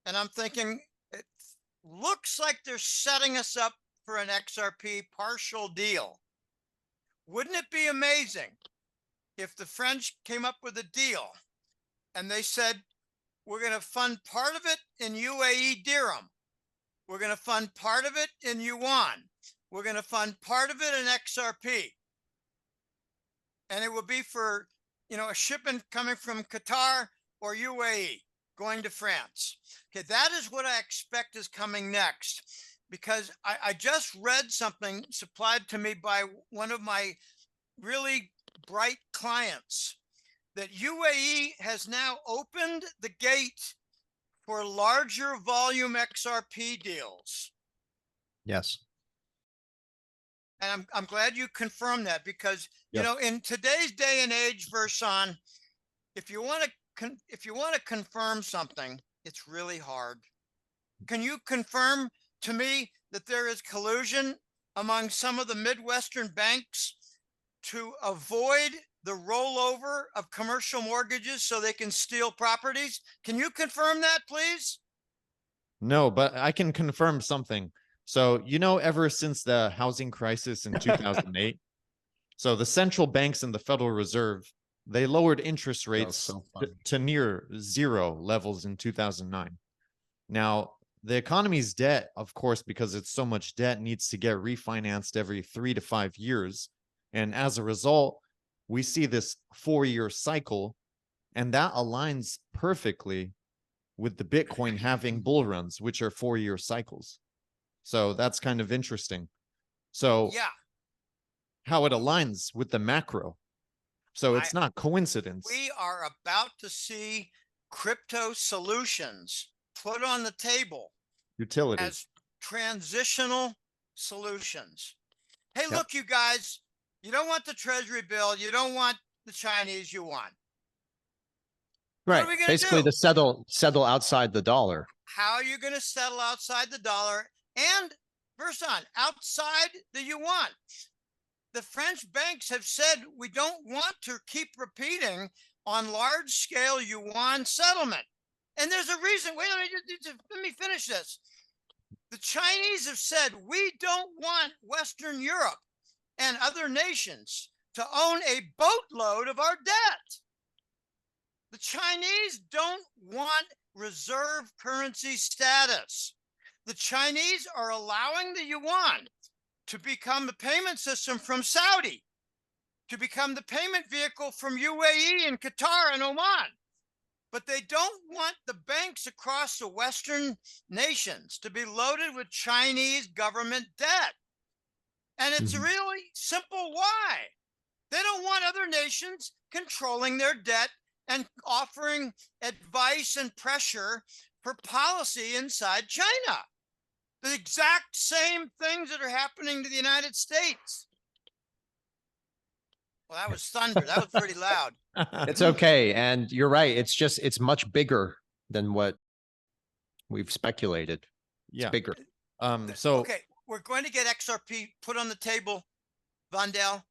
S2: And I'm thinking, it looks like they're setting us up for an XRP partial deal. Wouldn't it be amazing if the French came up with a deal and they said, we're going to fund part of it in UAE dirham. We're going to fund part of it in yuan. We're going to fund part of it in XRP. And it will be for, a shipment coming from Qatar or UAE going to France. Okay, that is what I expect is coming next, because I just read something supplied to me by one of my really bright clients that UAE has now opened the gate for larger volume XRP deals.
S3: Yes.
S2: And I'm glad you confirmed that, because in today's day and age, Versan, if you want to confirm something, it's really hard. Can you confirm to me that there is collusion among some of the Midwestern banks to avoid the rollover of commercial mortgages so they can steal properties? Can you confirm that, please?
S1: No, but I can confirm something. So, ever since the housing crisis in 2008, so the central banks and the Federal Reserve, they lowered interest rates to near zero levels in 2009. Now, the economy's debt, of course, because it's so much debt, needs to get refinanced every 3 to 5 years. And as a result, we see this 4-year cycle, and that aligns perfectly with the Bitcoin having bull runs, which are 4-year cycles. So that's kind of interesting. So
S2: yeah,
S1: how it aligns with the macro. So it's not coincidence.
S2: We are about to see crypto solutions put on the table
S1: Utilities
S2: as transitional solutions. Hey,
S3: Yep.
S2: look, you guys, you don't want the treasury bill. You don't want the Chinese yuan.
S3: Right.
S2: What are we gonna
S3: Basically
S2: do?
S3: to settle outside the dollar.
S2: How are you going to settle outside the dollar and, Versan, outside the yuan? the French banks have said we don't want to keep repeating on large scale yuan settlement. And there's a reason. Wait, let me finish this. The Chinese have said we don't want Western Europe and other nations to own a boatload of our debt. The Chinese don't want reserve currency status. The Chinese are allowing the yuan to become the payment system from Saudi, to become the payment vehicle from UAE and Qatar and Oman. But they don't want the banks across the Western nations to be loaded with Chinese government debt. And it's really simple why. They don't want other nations controlling their debt and offering advice and pressure for policy inside China. The exact same things that are happening to the United States. Well, that was thunder. That was pretty loud.
S3: It's okay. And you're right. It's much bigger than what we've speculated. It's bigger.
S2: Okay, we're going to get XRP put on the table, Vandel,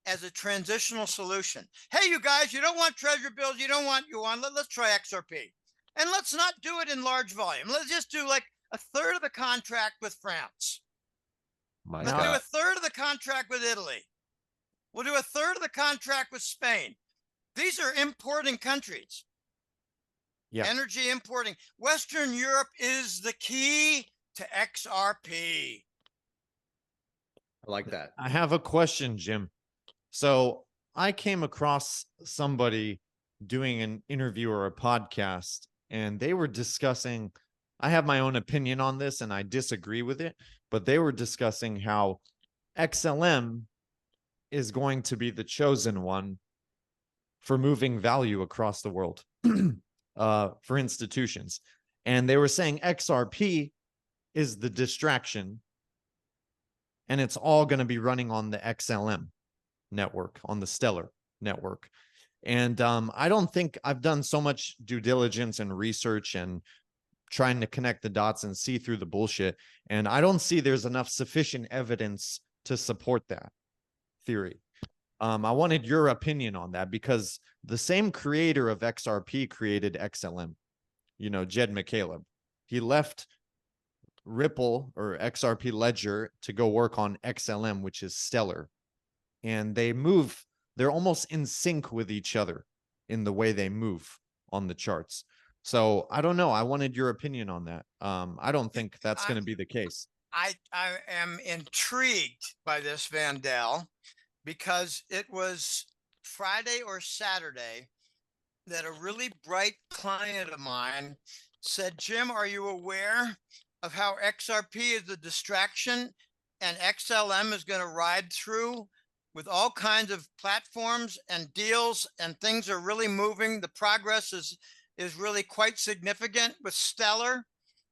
S2: as a transitional solution. Hey, you guys, you don't want treasury bills. You don't want yuan. Let's try XRP. And let's not do it in large volume. Let's just do like a third of the contract with France. Let's do a third of the contract with Italy. We'll do a third of the contract with Spain. These are importing countries.
S1: Yeah.
S2: Energy importing. Western Europe is the key to XRP.
S3: I like that.
S1: I have a question, Jim. So I came across somebody doing an interview or a podcast, and they were discussing, I have my own opinion on this and I disagree with it, but they were discussing how XLM is going to be the chosen one for moving value across the world for institutions. And they were saying XRP is the distraction, and it's all going to be running on the XLM network, on the Stellar network. And I don't think I've done so much due diligence and research and trying to connect the dots and see through the bullshit. And I don't see there's enough sufficient evidence to support that theory. I wanted your opinion on that, because the same creator of XRP created XLM, you know, Jed McCaleb. He left Ripple or XRP Ledger to go work on XLM, which is Stellar. And they're almost in sync with each other in the way they move on the charts. So I don't know. I wanted your opinion on that. I don't think that's going to be the case.
S2: I am intrigued by this, Vandel, because it was Friday or Saturday that a really bright client of mine said, Jim, are you aware of how XRP is a distraction and XLM is going to ride through with all kinds of platforms and deals, and things are really moving? The progress is really quite significant with Stellar.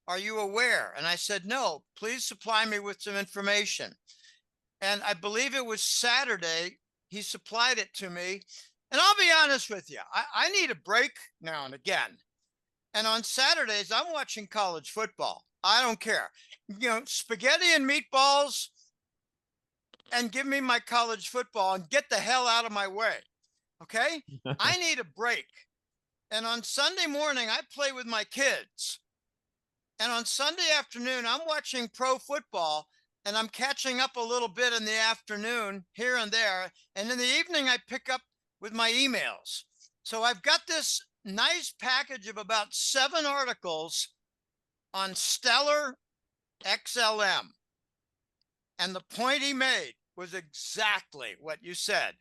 S2: Are you aware? And I said, no, please supply me with some information. And I believe it was Saturday, he supplied it to me. And I'll be honest with you, I need a break now and again. And on Saturdays, I'm watching college football. I don't care. You know, spaghetti and meatballs, and give me my college football and get the hell out of my way. Okay? I need a break. And on Sunday morning, I play with my kids. And on Sunday afternoon, I'm watching pro football, and I'm catching up a little bit in the afternoon here and there. And in the evening, I pick up with my emails. So I've got this nice package of about 7 articles on Stellar XLM. And the point he made was exactly what you said.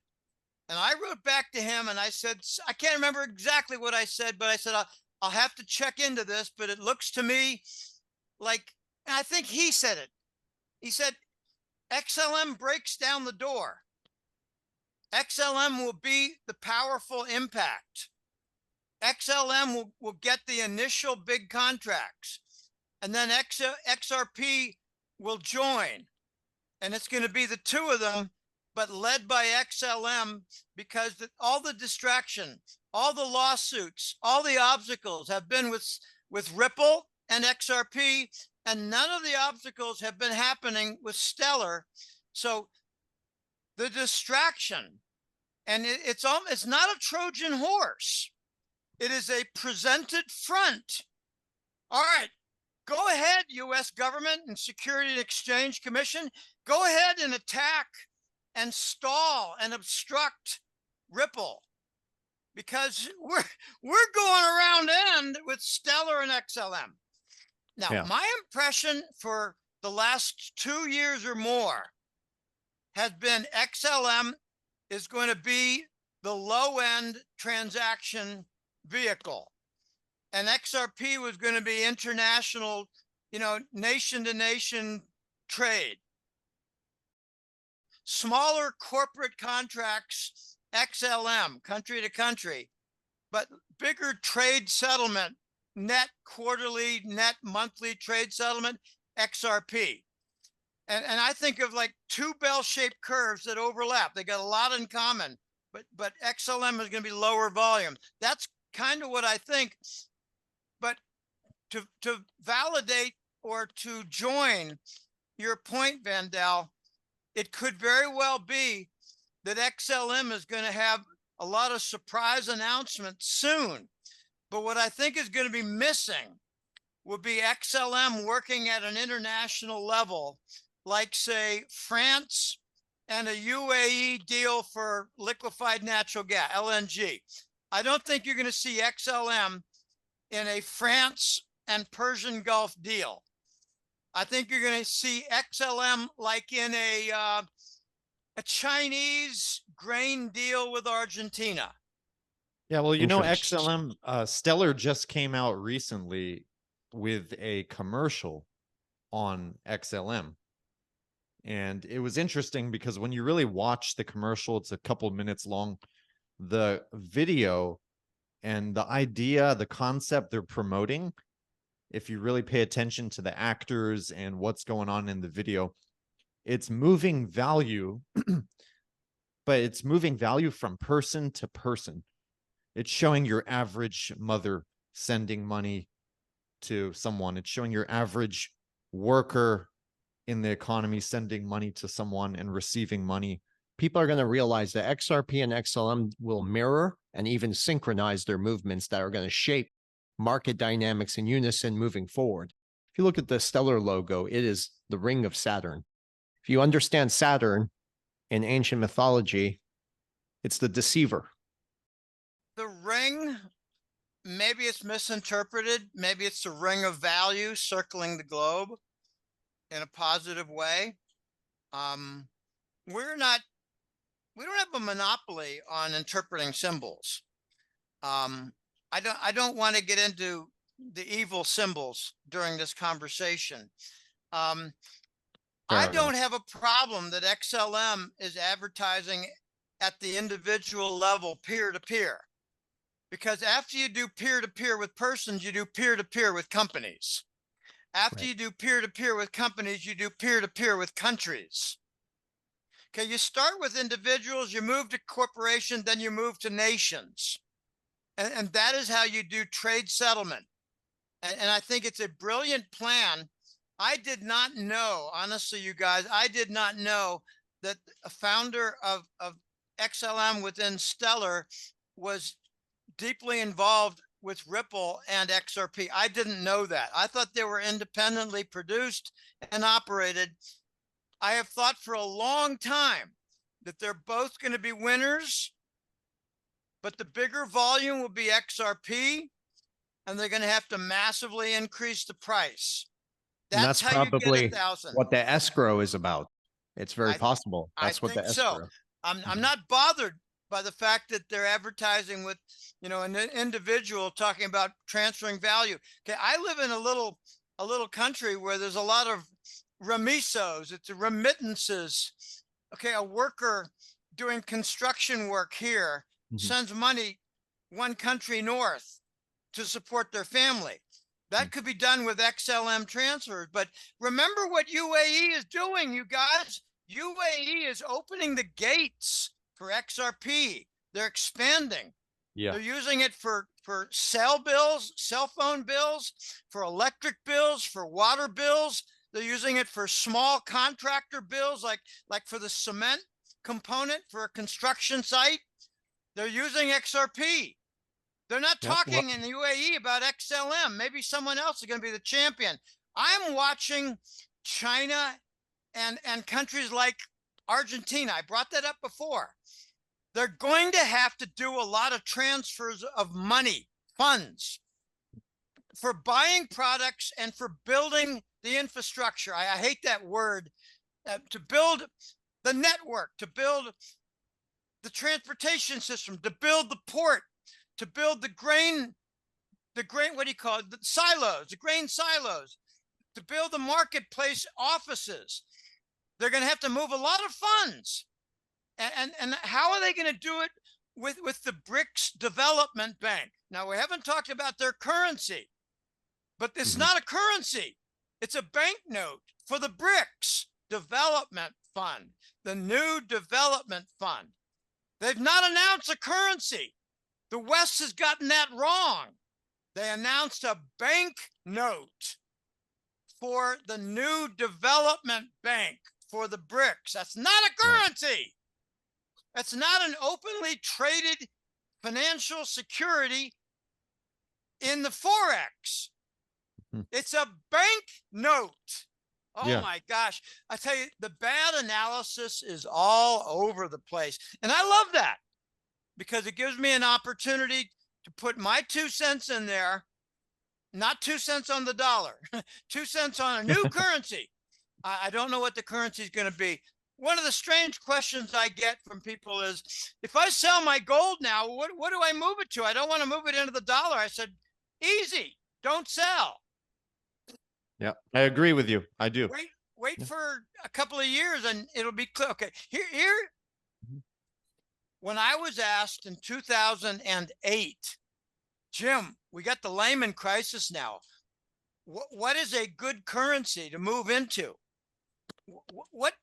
S2: And I wrote back to him and I said, I can't remember exactly what I said, but I said, I'll have to check into this, but it looks to me like, and I think he said it. He said, XLM breaks down the door. XLM will be the powerful impact. XLM will get the initial big contracts, and then XRP will join. And it's going to be the two of them, but led by XLM, because all the distraction, all the lawsuits, all the obstacles have been with Ripple and XRP, and none of the obstacles have been happening with Stellar. So the distraction. And it's not a Trojan horse. It is a presented front. All right, go ahead, U.S. government and Security and Exchange Commission. Go ahead and attack and stall and obstruct Ripple, because we're going around end with Stellar and XLM. Now, my impression for the last 2 years or more has been XLM is going to be the low-end transaction vehicle, and XRP was going to be international, nation-to-nation trade. Smaller corporate contracts, XLM, country to country, but bigger trade settlement, net quarterly, net monthly trade settlement, XRP. And I think of like two bell-shaped curves that overlap. They got a lot in common, but XLM is going to be lower volume. That's kind of what I think. But to validate or to join your point, Vandal, it could very well be that XLM is going to have a lot of surprise announcements soon. But what I think is going to be missing would be XLM working at an international level, like, say, France and a UAE deal for liquefied natural gas, LNG. I don't think you're going to see XLM in a France and Persian Gulf deal. I think you're going to see XLM like in a Chinese grain deal with Argentina.
S1: Yeah, well, XLM, Stellar just came out recently with a commercial on XLM. And it was interesting because when you really watch the commercial, it's a couple of minutes long. The video and the idea, the concept they're promoting, if you really pay attention to the actors and what's going on in the video, it's moving value, but it's moving value from person to person. It's showing your average mother sending money to someone. It's showing your average worker in the economy sending money to someone and receiving money.
S3: People are going to realize that XRP and XLM will mirror and even synchronize their movements that are going to shape market dynamics in unison moving forward. If you look at the Stellar logo, it is the ring of Saturn. If you understand Saturn in ancient mythology, it's the deceiver.
S2: The ring, maybe it's misinterpreted. Maybe it's the ring of value circling the globe in a positive way. We don't have a monopoly on interpreting symbols. I don't want to get into the evil symbols during this conversation. I don't have a problem that XLM is advertising at the individual level, peer-to-peer. Because after you do peer-to-peer with persons, you do peer-to-peer with companies. After you do peer-to-peer with companies, you do peer-to-peer with countries. Okay, you start with individuals, you move to corporation, then you move to nations. And that is how you do trade settlement. And I think it's a brilliant plan. I did not know, honestly, you guys, I did not know that a founder of XLM within Stellar was deeply involved with Ripple and XRP. I didn't know that. I thought they were independently produced and operated. I have thought for a long time that they're both going to be winners, but the bigger volume will be XRP, and they're going to have to massively increase the price.
S3: That's probably what the escrow is about. It's very possible. That's what the escrow.
S2: So. I'm not bothered by the fact that they're advertising with, an individual talking about transferring value. Okay, I live in a little country where there's a lot of remisos. It's remittances. Okay, a worker doing construction work here sends money one country north to support their family. That could be done with XLM transfers. But remember what UAE is doing, you guys. UAE is opening the gates for XRP. They're expanding. Yeah. They're using it for cell bills, cell phone bills, for electric bills, for water bills. They're using it for small contractor bills, like for the cement component for a construction site, they're using XRP. They're not
S3: Yep.
S2: talking in the UAE about XLM. Maybe someone else is going to be the champion. I'm watching China and countries like Argentina. I brought that up before. They're going to have to do a lot of transfers of money, funds, for buying products and for building the infrastructure. I hate that word. To build the network, to build the transportation system, to build the port, to build the grain, what do you call it? The silos, the grain silos, to build the marketplace offices. They're going to have to move a lot of funds. And how are they going to do it with the BRICS Development Bank? Now, we haven't talked about their currency, but it's not a currency. It's a banknote for the BRICS Development Fund, the new development fund. They've not announced a currency. The West has gotten that wrong. They announced a banknote for the new development bank for the BRICS. That's not a currency. That's not an openly traded financial security in the Forex. It's a banknote. Oh my gosh. I tell you, the bad analysis is all over the place. And I love that because it gives me an opportunity to put my 2 cents in there, not 2 cents on the dollar, 2 cents on a new currency. I don't know what the currency is going to be. One of the strange questions I get from people is, if I sell my gold now, what do I move it to? I don't want to move it into the dollar. I said, easy, don't sell.
S1: Yeah, I agree with you. I do.
S2: Wait for a couple of years and it'll be clear. Okay, here. When I was asked in 2008, Jim, we got the Lehman crisis now. What is a good currency to move into? What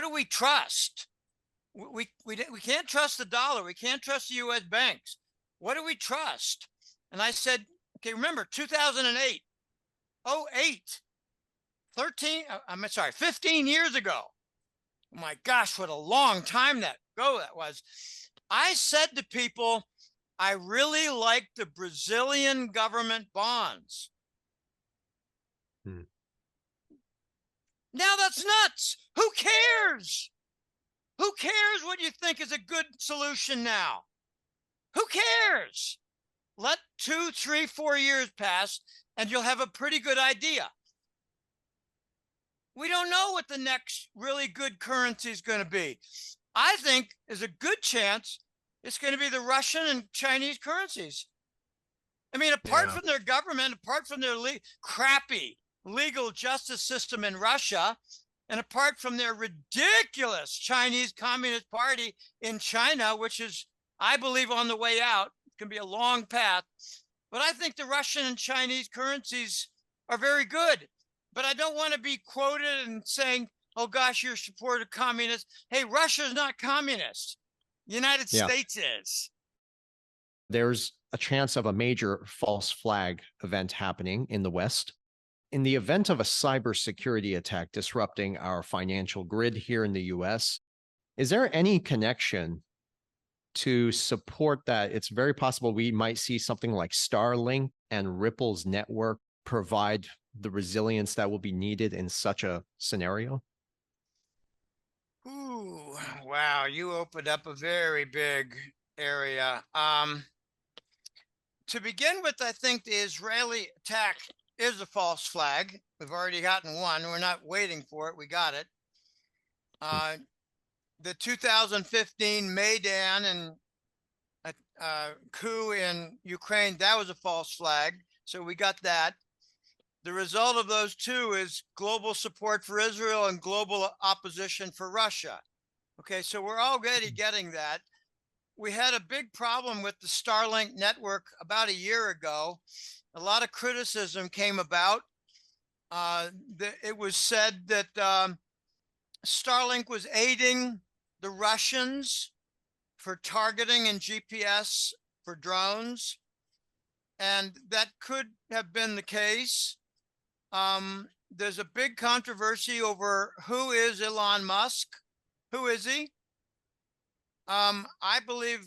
S2: do we trust? We can't trust the dollar. We can't trust the U.S. banks. What do we trust? And I said, okay, remember 2008, 15 years ago. Oh my gosh, what a long time that was. I said to people, I really like the Brazilian government bonds. Now that's nuts. Who cares? Who cares what you think is a good solution now? Who cares? Let 2, 3, 4 years pass and you'll have a pretty good idea. We don't know what the next really good currency is going to be. I think there's a good chance it's going to be the Russian and Chinese currencies. I mean, apart from their government, apart from their crappy legal justice system in Russia, and apart from their ridiculous Chinese Communist Party in China, which is, I believe, on the way out, it can be a long path. But I think the Russian and Chinese currencies are very good. But I don't want to be quoted and saying, oh gosh, you're supportive communist. Hey, Russia's not communist. The United States is.
S3: There's a chance of a major false flag event happening in the West. In the event of a cybersecurity attack disrupting our financial grid here in the US, is there any connection to support that? It's very possible we might see something like Starlink and Ripple's network provide the resilience that will be needed in such a scenario?
S2: Ooh, wow, you opened up a very big area. To begin with, I think the Israeli attack is a false flag. We've already gotten one. We're not waiting for it. We got it. The 2015 Maidan and coup in Ukraine, that was a false flag. So we got that. The result of those two is global support for Israel and global opposition for Russia. Okay, so we're already getting that. We had a big problem with the Starlink network about a year ago. A lot of criticism came about. It was said that Starlink was aiding the Russians for targeting and GPS for drones. And that could have been the case. There's a big controversy over who is Elon Musk. Who is he? I believe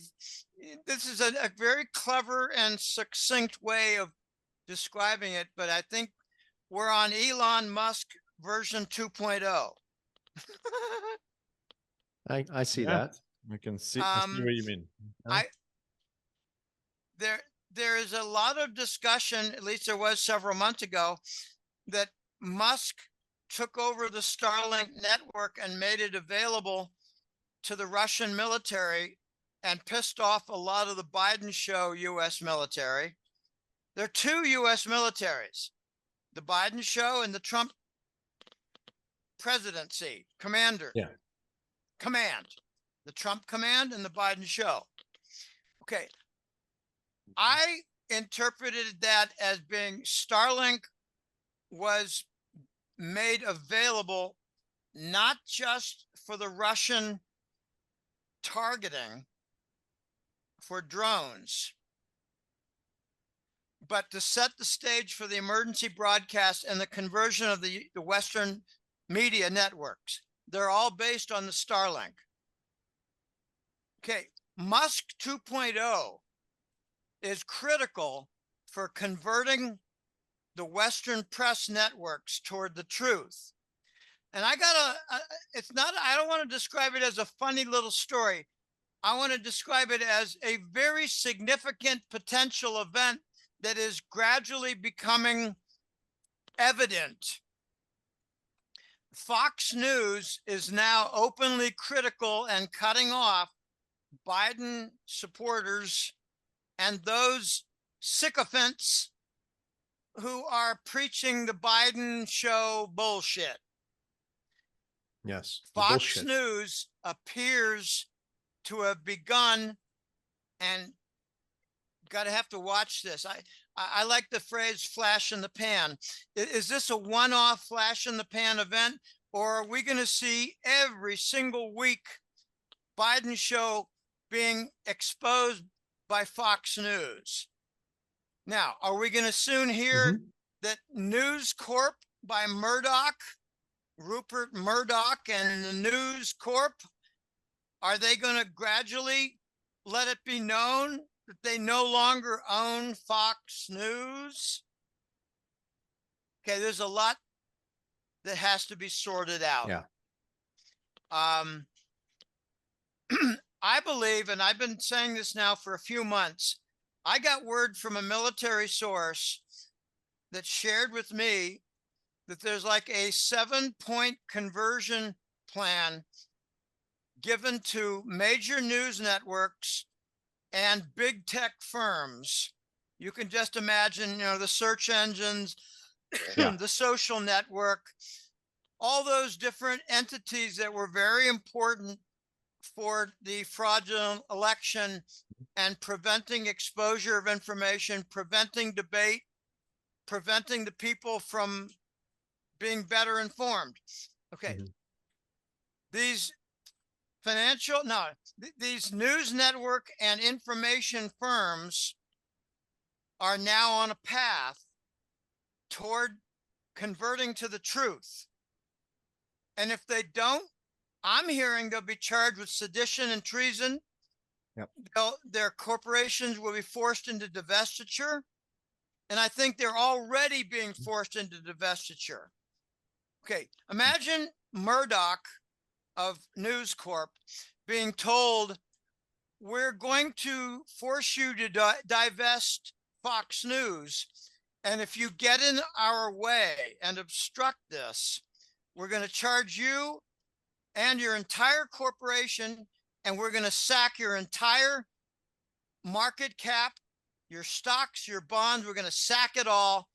S2: this is a very clever and succinct way of describing it, but I think we're on Elon Musk version 2.0.
S3: I see
S1: Yeah.
S3: that.
S1: I see what you mean.
S2: There is a lot of discussion, at least there was several months ago, that Musk took over the Starlink network and made it available to the Russian military and pissed off a lot of the Biden show U.S. military. There are two U.S. militaries, the Biden show and the Trump presidency command, the Trump command and the Biden show. Okay. I interpreted that as being Starlink was made available not just for the Russian targeting for drones, but to set the stage for the emergency broadcast and the conversion of the Western media networks. They're all based on the Starlink. Okay, Musk 2.0 is critical for converting the Western press networks toward the truth. And I don't want to describe it as a funny little story. I want to describe it as a very significant potential event that is gradually becoming evident. Fox News is now openly critical and cutting off Biden supporters and those sycophants who are preaching the Biden show bullshit.
S3: Yes.
S2: Fox News appears to have begun, and gotta have to watch this. I like the phrase flash in the pan. Is this a one-off flash in the pan event, or are we going to see every single week Biden show being exposed by Fox News? Now, are we going to soon hear that News Corp by Murdoch, Rupert Murdoch and the News Corp, are they going to gradually let it be known that they no longer own Fox News? Okay, there's a lot that has to be sorted out.
S3: Yeah.
S2: I believe, and I've been saying this now for a few months, I got word from a military source that shared with me that there's like a 7-point conversion plan given to major news networks and big tech firms. You can just imagine, the search engines, the social network, all those different entities that were very important for the fraudulent election and preventing exposure of information, preventing debate, preventing the people from being better informed. Okay. These these news network and information firms are now on a path toward converting to the truth. And if they don't, I'm hearing they'll be charged with sedition and treason.
S3: Yep.
S2: Their corporations will be forced into divestiture. And I think they're already being forced into divestiture. Okay, imagine Murdoch of News Corp being told, we're going to force you to divest Fox News. And if you get in our way and obstruct this, we're going to charge you and your entire corporation, and we're going to sack your entire market cap, your stocks, your bonds. We're going to sack it all.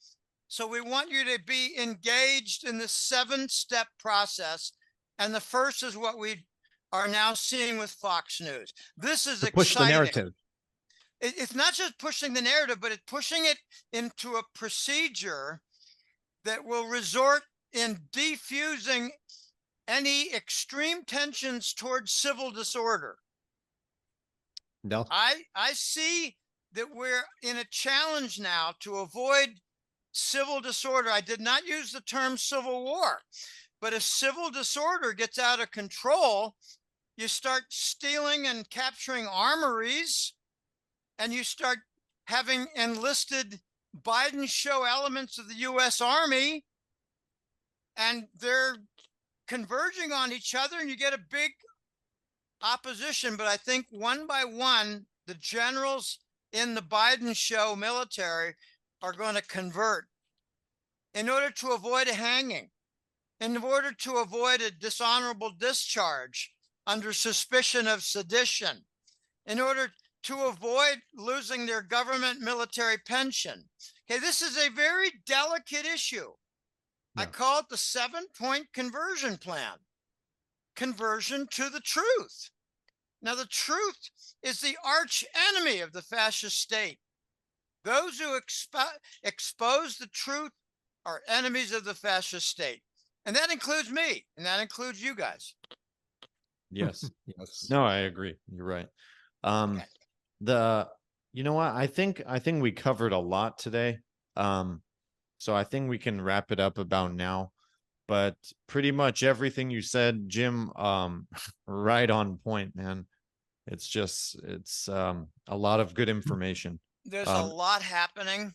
S2: So we want you to be engaged in the 7-step process. And the first is what we are now seeing with Fox News. This is exciting.
S3: Push the narrative.
S2: It's not just pushing the narrative, but it's pushing it into a procedure that will resort in defusing any extreme tensions towards civil disorder.
S3: No.
S2: I see that we're in a challenge now to avoid civil disorder. I did not use the term civil war, but if civil disorder gets out of control, you start stealing and capturing armories, and you start having enlisted Biden show elements of the U.S. Army, and they're converging on each other, and you get a big opposition. But I think one by one, the generals in the Biden show military are going to convert in order to avoid a hanging, in order to avoid a dishonorable discharge under suspicion of sedition, in order to avoid losing their government military pension. Okay, this is a very delicate issue.
S3: Yeah.
S2: I call it the 7-point conversion plan. Conversion to the truth. Now, the truth is the arch enemy of the fascist state. Those who expose the truth are enemies of the fascist state. And that includes me, and that includes you guys.
S1: Yes.
S3: Yes.
S1: No, I agree. You're right.
S2: Okay.
S1: You know what? I think we covered a lot today. So I think we can wrap it up about now. But pretty much everything you said, Jim, right on point, man. It's a lot of good information.
S2: There's a lot happening,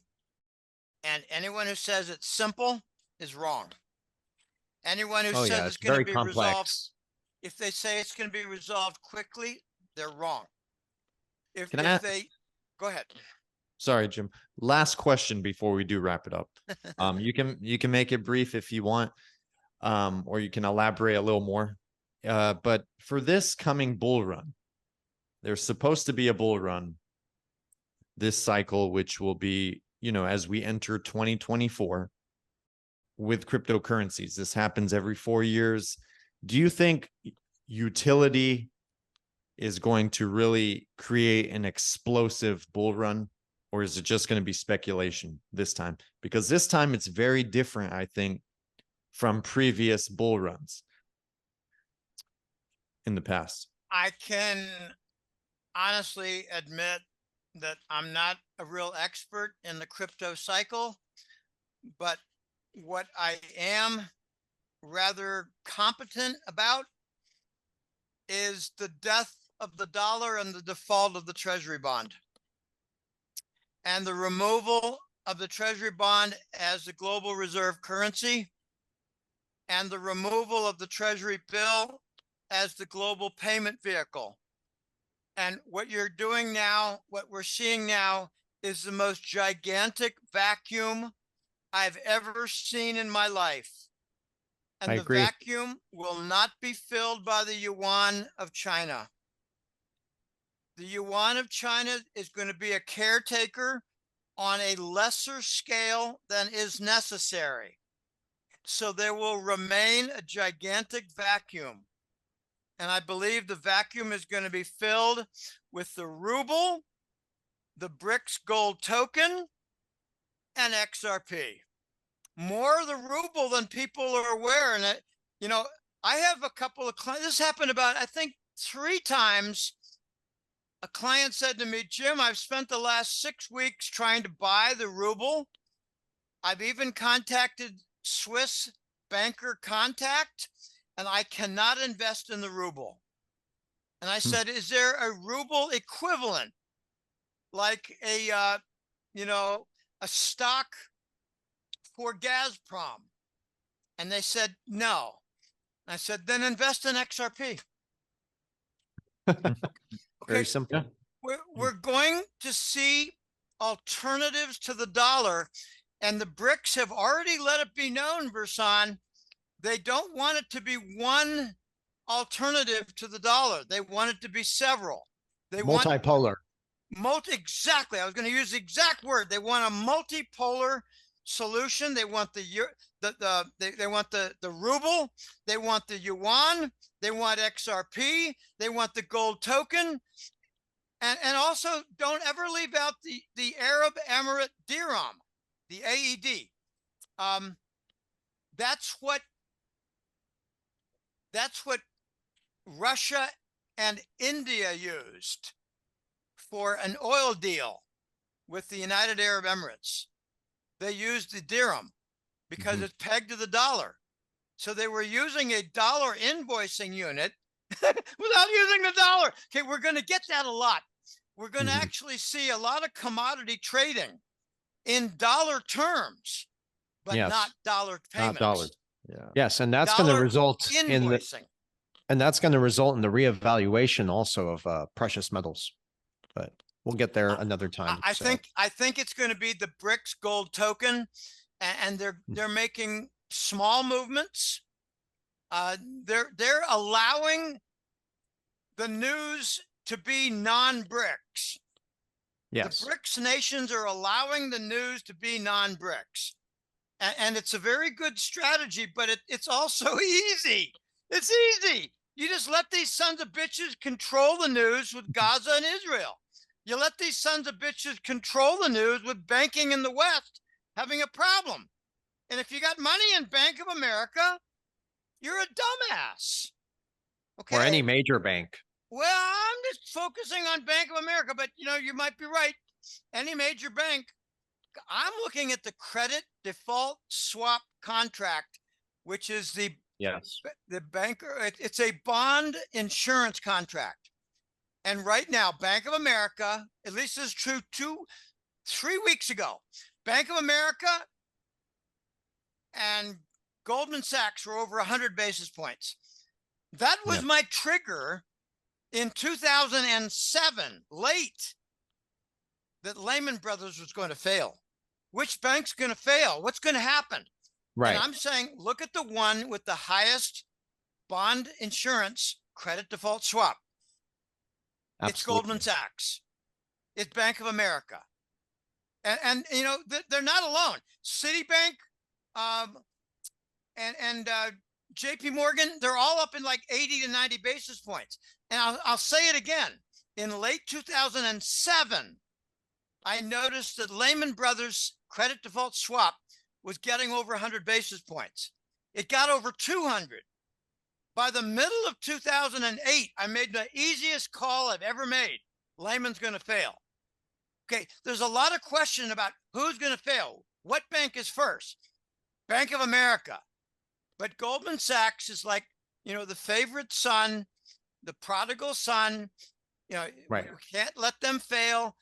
S2: and anyone who says it's simple is wrong. Anyone who says it's going to be resolved, if they say it's going to be resolved quickly, they're wrong. If go ahead.
S1: Sorry, Jim. Last question before we do wrap it up. You can make it brief if you want, or you can elaborate a little more. But for this coming bull run, there's supposed to be a bull run this cycle, which will be, as we enter 2024 with cryptocurrencies. This happens every 4 years. Do you think utility is going to really create an explosive bull run, or is it just going to be speculation this time? Because this time it's very different, I think, from previous bull runs in the past.
S2: I can honestly admit that I'm not a real expert in the crypto cycle, but what I am rather competent about is the death of the dollar and the default of the treasury bond, and the removal of the treasury bond as the global reserve currency, and the removal of the treasury bill as the global payment vehicle. And what you're doing now, what we're seeing now, is the most gigantic vacuum I've ever seen in my life. And the vacuum will not be filled by the yuan of China. The yuan of China is going to be a caretaker on a lesser scale than is necessary. So there will remain a gigantic vacuum. And I believe the vacuum is going to be filled with the ruble, the BRICS gold token, and XRP. More the ruble than people are aware. And I have a couple of clients. This happened about, I think, 3 times. A client said to me, Jim, I've spent the last 6 weeks trying to buy the ruble. I've even contacted Swiss banker contact, and I cannot invest in the ruble. And I said, is there a ruble equivalent, like a stock for Gazprom? And they said, no. I said, then invest in XRP.
S3: Very simple.
S2: We're going to see alternatives to the dollar, and the BRICS have already let it be known, Versan, they don't want it to be one alternative to the dollar. They want it to be several. They
S3: multipolar.
S2: Exactly. I was going to use the exact word. They want a multipolar solution. They want they want the ruble. They want the yuan. They want XRP. They want the gold token. And also don't ever leave out the Arab Emirate dirham, the AED. That's what Russia and India used for an oil deal with the United Arab Emirates. They used the dirham because it's pegged to the dollar. So they were using a dollar invoicing unit without using the dollar. Okay, we're going to get that a lot. We're going to
S3: Mhm.
S2: actually see a lot of commodity trading in dollar terms, but
S3: Yes.
S2: not dollar
S1: Not
S2: payments.
S1: dollars. Yeah.
S3: Yes, and that's going to
S2: Dollar
S3: result in the
S2: invoicing.
S3: and that's going to result in the reevaluation also of precious metals. But we'll get there another time.
S2: I
S3: so.
S2: think it's going to be the BRICS gold token, and they're making small movements. They're allowing the news to be non-BRICS.
S3: Yes.
S2: The BRICS nations are allowing the news to be non-BRICS. And it's a very good strategy, but it's also easy. It's easy. You just let these sons of bitches control the news with Gaza and Israel. You let these sons of bitches control the news with banking in the West having a problem. And if you got money in Bank of America, you're a dumbass. Okay.
S3: Or any major bank.
S2: Well, I'm just focusing on Bank of America, but you might be right. Any major bank. I'm looking at the credit default swap contract, which is the banker. It's a bond insurance contract. And right now, Bank of America, at least this is true 3 weeks ago, Bank of America and Goldman Sachs were over 100 basis points. That was my trigger in 2007, late, that Lehman Brothers was going to fail. Which bank's going to fail? What's going to happen?
S3: Right.
S2: And I'm saying, look at the one with the highest bond insurance credit default swap.
S3: Absolutely.
S2: It's Goldman Sachs. It's Bank of America. And they're not alone. Citibank and JP Morgan, they're all up in like 80 to 90 basis points. And I'll say it again. In late 2007, I noticed that Lehman Brothers credit default swap was getting over 100 basis points. It got over 200. By the middle of 2008, I made the easiest call I've ever made. Lehman's going to fail. Okay, there's a lot of question about who's going to fail. What bank is first? Bank of America. But Goldman Sachs is like, the favorite son, the prodigal son.
S3: Right.
S2: We can't let them fail.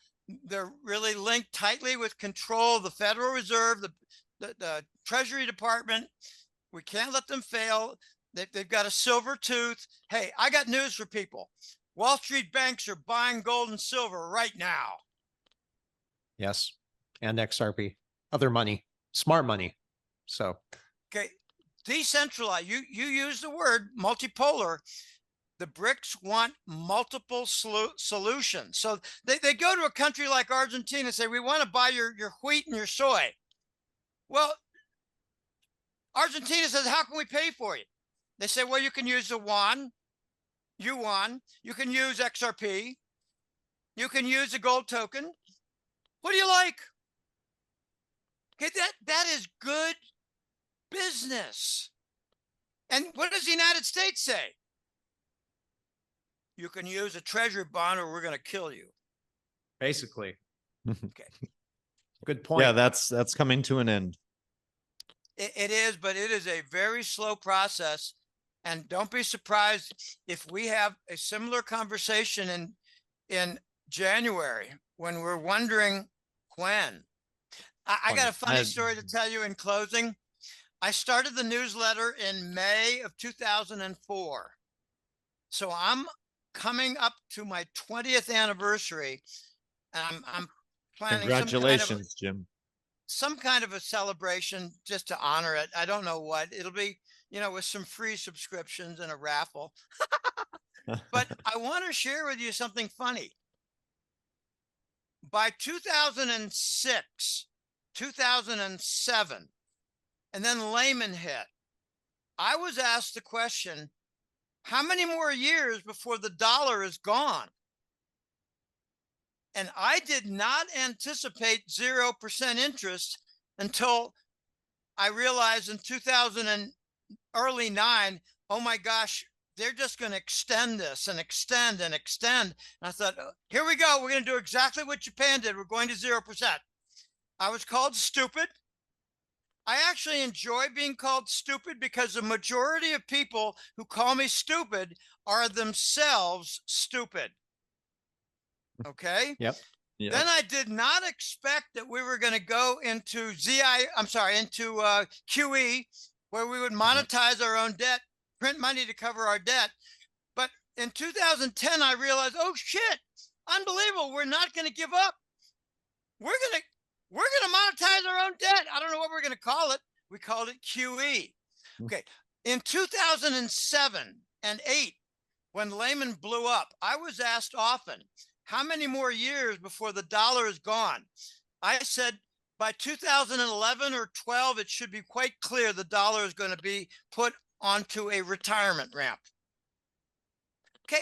S2: They're really linked tightly with control of the Federal Reserve, the Treasury Department. We can't let them fail. They've got a silver tooth. Hey, I got news for people. Wall Street banks are buying gold and silver right now.
S3: Yes. And XRP, other money, smart money. So.
S2: Okay. Decentralized. You use the word multipolar. The BRICS want multiple solutions. So they go to a country like Argentina and say, we want to buy your wheat and your soy. Well, Argentina says, how can we pay for you? They say, well, you can use the yuan, you can use XRP, you can use the gold token. What do you like? Okay, that is good business. And what does the United States say? You can use a treasury bond or we're going to kill you.
S3: Basically.
S2: Okay.
S3: Good point.
S1: Yeah, that's coming to an end.
S2: It is, but it is a very slow process. And don't be surprised if we have a similar conversation in January when we're wondering when. I got a funny story to tell you in closing. I started the newsletter in May of 2004. So I'm coming up to my 20th anniversary, and I'm planning
S1: Congratulations, Jim.
S2: Some kind of a celebration just to honor it. I don't know what it'll be, with some free subscriptions and a raffle. But I want to share with you something funny. By 2006, 2007, and then Lehman hit, I was asked the question, how many more years before the dollar is gone? And I did not anticipate 0% interest until I realized in 2000 and early 9, oh my gosh, they're just going to extend this and extend and extend. And I thought, here we go. We're going to do exactly what Japan did. We're going to 0%. I was called stupid. I actually enjoy being called stupid because the majority of people who call me stupid are themselves stupid. Okay.
S3: Yep.
S1: Yeah.
S2: Then I did not expect that we were going to go into into QE, where we would monetize our own debt, print money to cover our debt. But in 2010, I realized, oh shit, unbelievable. We're not going to give up. We're going to monetize our own debt. I don't know what we're going to call it. We called it QE. Okay. In 2007 and 8, when Lehman blew up, I was asked often, how many more years before the dollar is gone? I said, by 2011 or 12, it should be quite clear the dollar is going to be put onto a retirement ramp. Okay.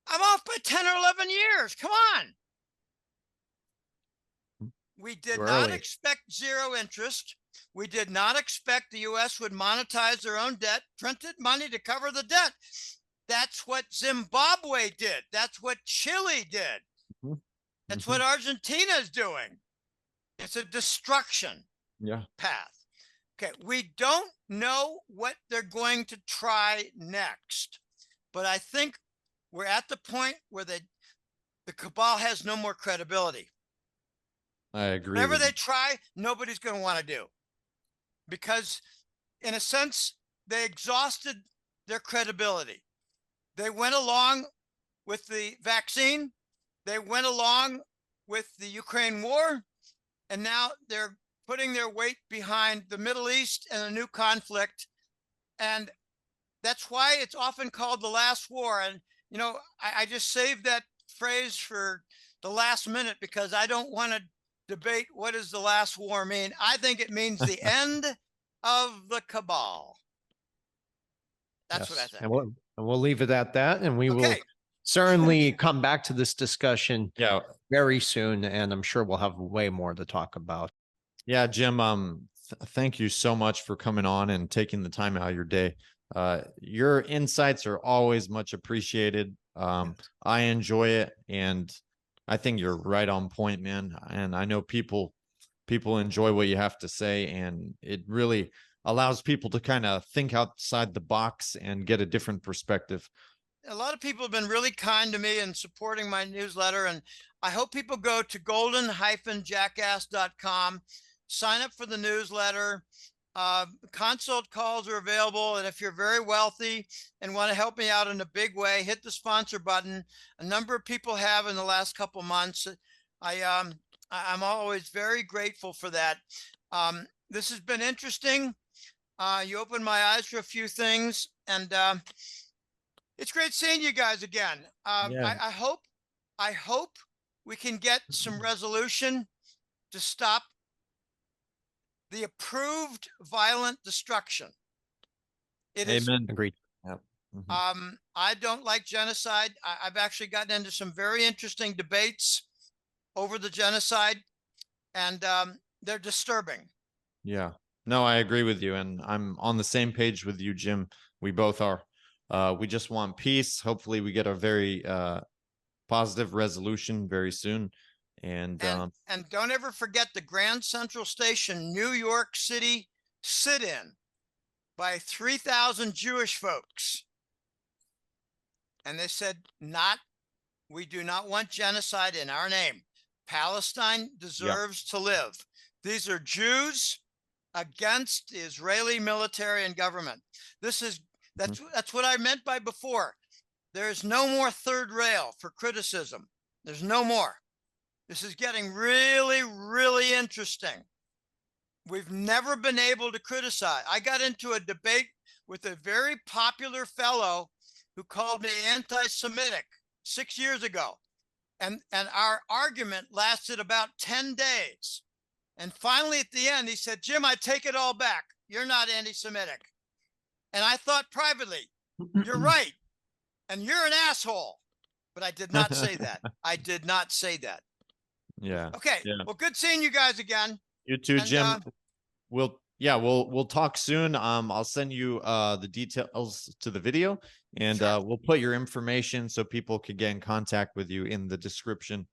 S2: I'm off by 10 or 11 years. Come on. We did not expect zero interest. We did not expect the U.S. would monetize their own debt, printed money to cover the debt. That's what Zimbabwe did. That's what Chile did. That's what Argentina is doing. It's a destruction path. Okay, we don't know what they're going to try next, but I think we're at the point where the cabal has no more credibility.
S1: I agree.
S2: Whatever they try, nobody's going to want to do, because in a sense, they exhausted their credibility. They went along with the vaccine. They went along with the Ukraine war. And now they're putting their weight behind the Middle East and a new conflict. And that's why it's often called the last war. And, you know, I just saved that phrase for the last minute because I don't want to debate what does the last war mean. I think it means the end of the cabal. That's what I think.
S3: And we'll leave it at that. And we will certainly come back to this discussion very soon. And I'm sure we'll have way more to talk about.
S1: Yeah, Jim, thank you so much for coming on and taking the time out of your day. Your insights are always much appreciated. I enjoy it, and I think you're right on point, man. And I know people enjoy what you have to say, and it really allows people to kind of think outside the box and get a different perspective.
S2: A lot of people have been really kind to me and supporting my newsletter, and I hope people go to golden-jackass.com, sign up for the newsletter. Consult calls are available, and if you're very wealthy and want to help me out in a big way, hit the sponsor button. A number of people have in the last couple months. I'm always very grateful for that. This has been interesting. You opened my eyes for a few things, and it's great seeing you guys again. I hope we can get some resolution to stop the approved violent destruction.
S1: Amen.
S3: Agreed.
S1: Yep.
S2: I don't like genocide. I've actually gotten into some very interesting debates over the genocide, and they're disturbing.
S1: Yeah. No, I agree with you, and I'm on the same page with you, Jim. We both are. We just want peace. Hopefully we get a very positive resolution very soon. And
S2: don't ever forget the Grand Central Station, New York City sit-in by 3,000 Jewish folks. And they said, we do not want genocide in our name. Palestine deserves to live. These are Jews against the Israeli military and government. That's what I meant by before. There's no more third rail for criticism. There's no more. This is getting really, really interesting. We've never been able to criticize. I got into a debate with a very popular fellow who called me anti-Semitic 6 years ago. And our argument lasted about 10 days. And finally, at the end, he said, Jim, I take it all back. You're not anti-Semitic. And I thought privately, you're right. And you're an asshole. But I did not say that. I did not say that.
S1: Yeah.
S2: Okay.
S1: Yeah.
S2: Well, good seeing you guys again.
S1: You too, and, Jim. We'll talk soon. I'll send you the details to the video, and we'll put your information so people could get in contact with you in the description.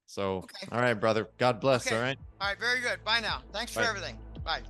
S1: So, all right, brother. God bless. All right.
S2: All right. Very good. Bye now. Thanks for everything. Bye.